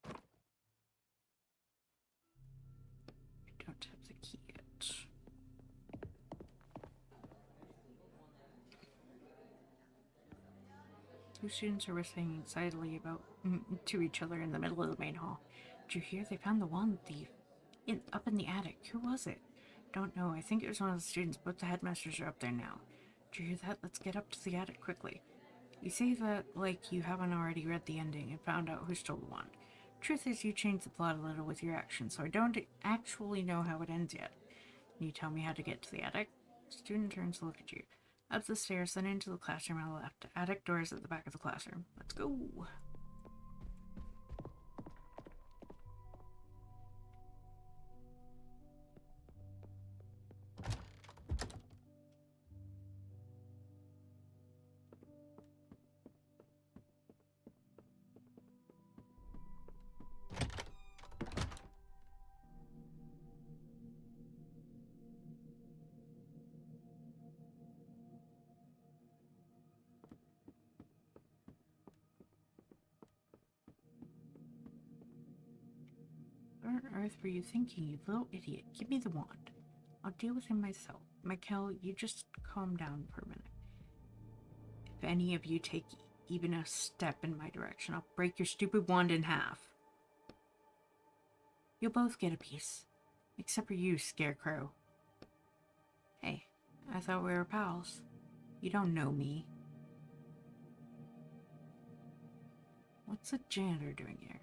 I don't have the key yet. Two students are whispering excitedly about to each other in the middle of the main hall. Did you hear they found the wand thief up in the attic? Who was it? Don't know. I think it was one of the students. Both the headmasters are up there now. Did you hear that? Let's get up to the attic quickly. You say that like you haven't already read the ending and found out who stole the wand. Truth is, you changed the plot a little with your actions, so I don't actually know how it ends yet. Can you tell me how to get to the attic? The student turns to look at you. Up the stairs, then into the classroom on the left. Attic doors at the back of the classroom. Let's go. What on earth were you thinking, you little idiot? Give me the wand. I'll deal with him myself. Michael, you just calm down for a minute. If any of you take even a step in my direction, I'll break your stupid wand in half. You'll both get a piece. Except for you, Scarecrow. Hey, I thought we were pals. You don't know me. What's a janitor doing here?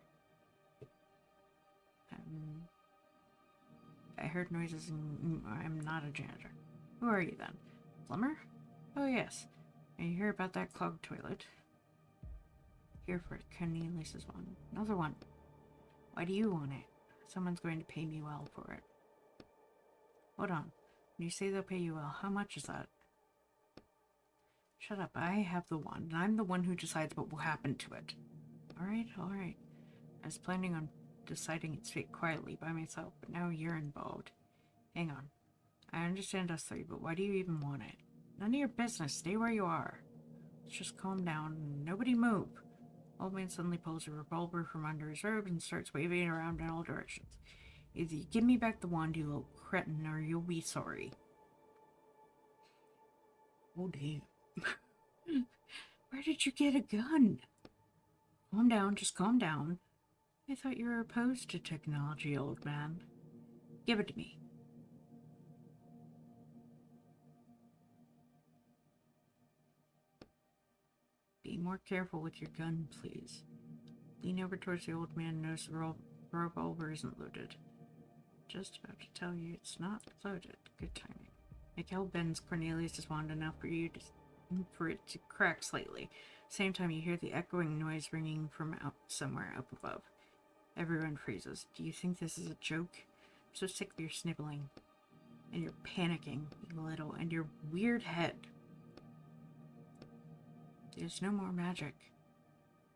I heard noises and I'm not a janitor. Who are you then? Plumber? Oh, yes. And you hear about that clogged toilet? Here for it. Cornelius's one. Another one. Why do you want it? Someone's going to pay me well for it. Hold on. When you say they'll pay you well, how much is that? Shut up. I have the wand, and I'm the one who decides what will happen to it. Alright, alright. I was planning on deciding its fate quietly by myself, but now you're involved. Hang on. I understand us three, but why do you even want it? None of your business. Stay where you are. Let's just calm down and nobody move. Old man suddenly pulls a revolver from under his robe and starts waving it around in all directions. Either you give me back the wand, you little cretin, or you'll be sorry. Oh, damn. Where did you get a gun? Calm down, just calm down. I thought you were opposed to technology, old man. Give it to me. Be more careful with your gun, please. Lean over towards the old man and notice the revolver isn't loaded. Just about to tell you it's not loaded. Good timing. Mikhail bends Cornelius' wand enough for it to crack slightly. Same time you hear the echoing noise ringing from somewhere up above. Everyone freezes. Do you think this is a joke? I'm so sick of your sniveling. And your panicking, you little, and your weird head. There's no more magic.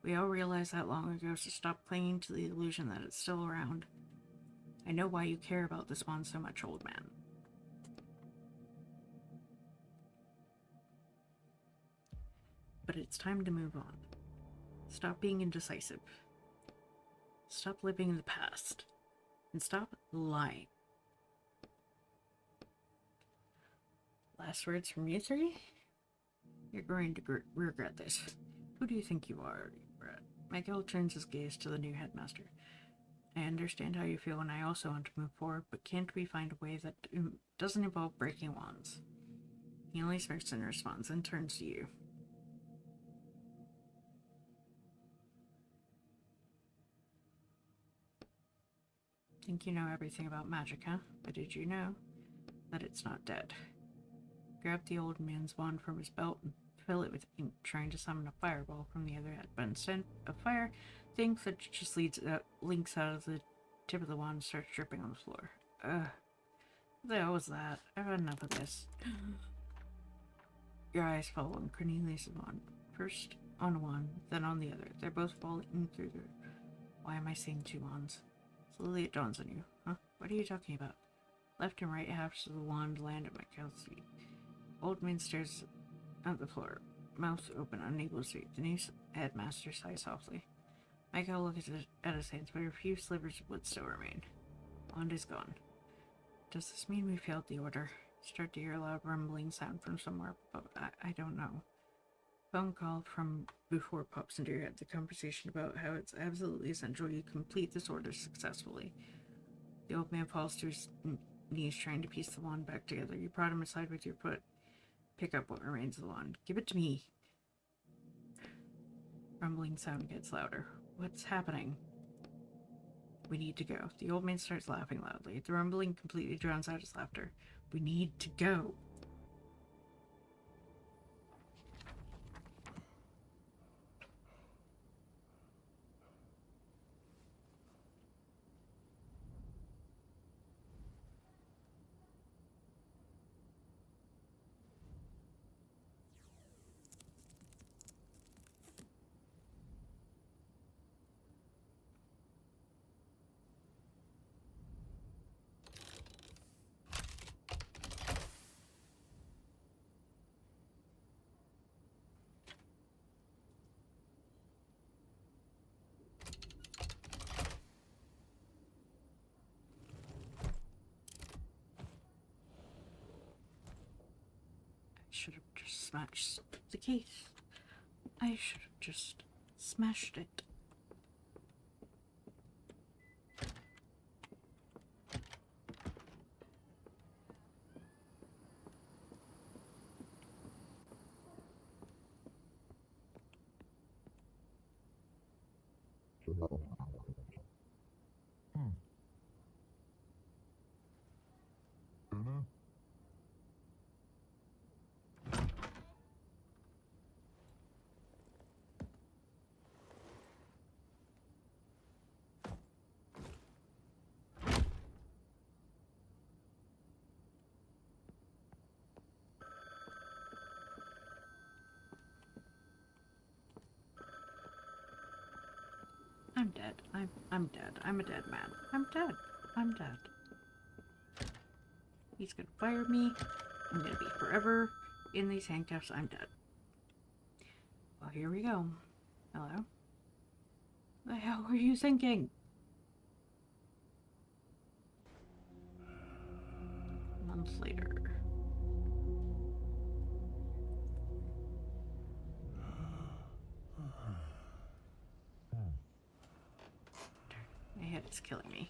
We all realized that long ago, so stop clinging to the illusion that it's still around. I know why you care about this wand so much, old man. But it's time to move on. Stop being indecisive. Stop living in the past. And stop lying. Last words from you three? You're going to regret this. Who do you think you are, Brett? Michael turns his gaze to the new headmaster. I understand how you feel, and I also want to move forward, but can't we find a way that doesn't involve breaking wands? He only smirks in response and turns to you. Think you know everything about magic, huh? But did you know that it's not dead? Grab the old man's wand from his belt and fill it with ink, trying to summon a fireball from the other end. But instead of fire, the ink that just links out of the tip of the wand starts dripping on the floor. Ugh. What the hell was that? I've had enough of this. Your eyes fall on Cornelius' wand. First on one, then on the other. They're both falling through the... Why am I seeing two wands? Slowly it dawns on you. Huh? What are you talking about? Left and right halves of the wand land at Michael's feet. Old man stares at the floor, mouth open, unable to speak. The new headmaster sighs softly. Michael looks at his hands, but a few slivers of wood still remain. Wand is gone. Does this mean we failed the order? Start to hear a loud rumbling sound from somewhere above. I don't know. Phone call from before pops into your head. The conversation about how it's absolutely essential you complete this order successfully. The old man falls to his knees, trying to piece the wand back together. You prod him aside with your foot. Pick up what remains of the wand. Give it to me. Rumbling sound gets louder. What's happening? We need to go. The old man starts laughing loudly. The rumbling completely drowns out his laughter. We need to go. Should have just smashed the case. I should have just smashed it. Hmm. うん I'm dead. I'm dead. I'm a dead man. I'm dead. I'm dead. He's gonna fire me. I'm gonna be forever in these handcuffs. I'm dead. Well, here we go. Hello? The hell were you thinking? Months later. My head is killing me.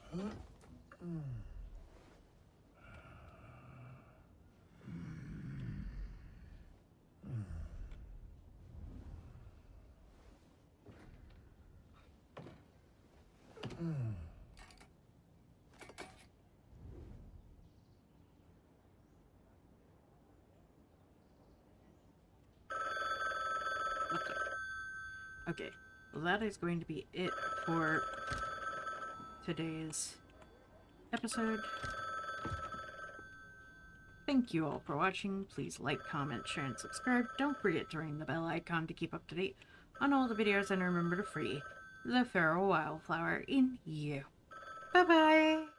Okay, well that is going to be it for today's episode. Thank you all for watching. Please like, comment, share, and subscribe. Don't forget to ring the bell icon to keep up to date on all the videos, and remember to free the feral wildflower in you. Bye-bye!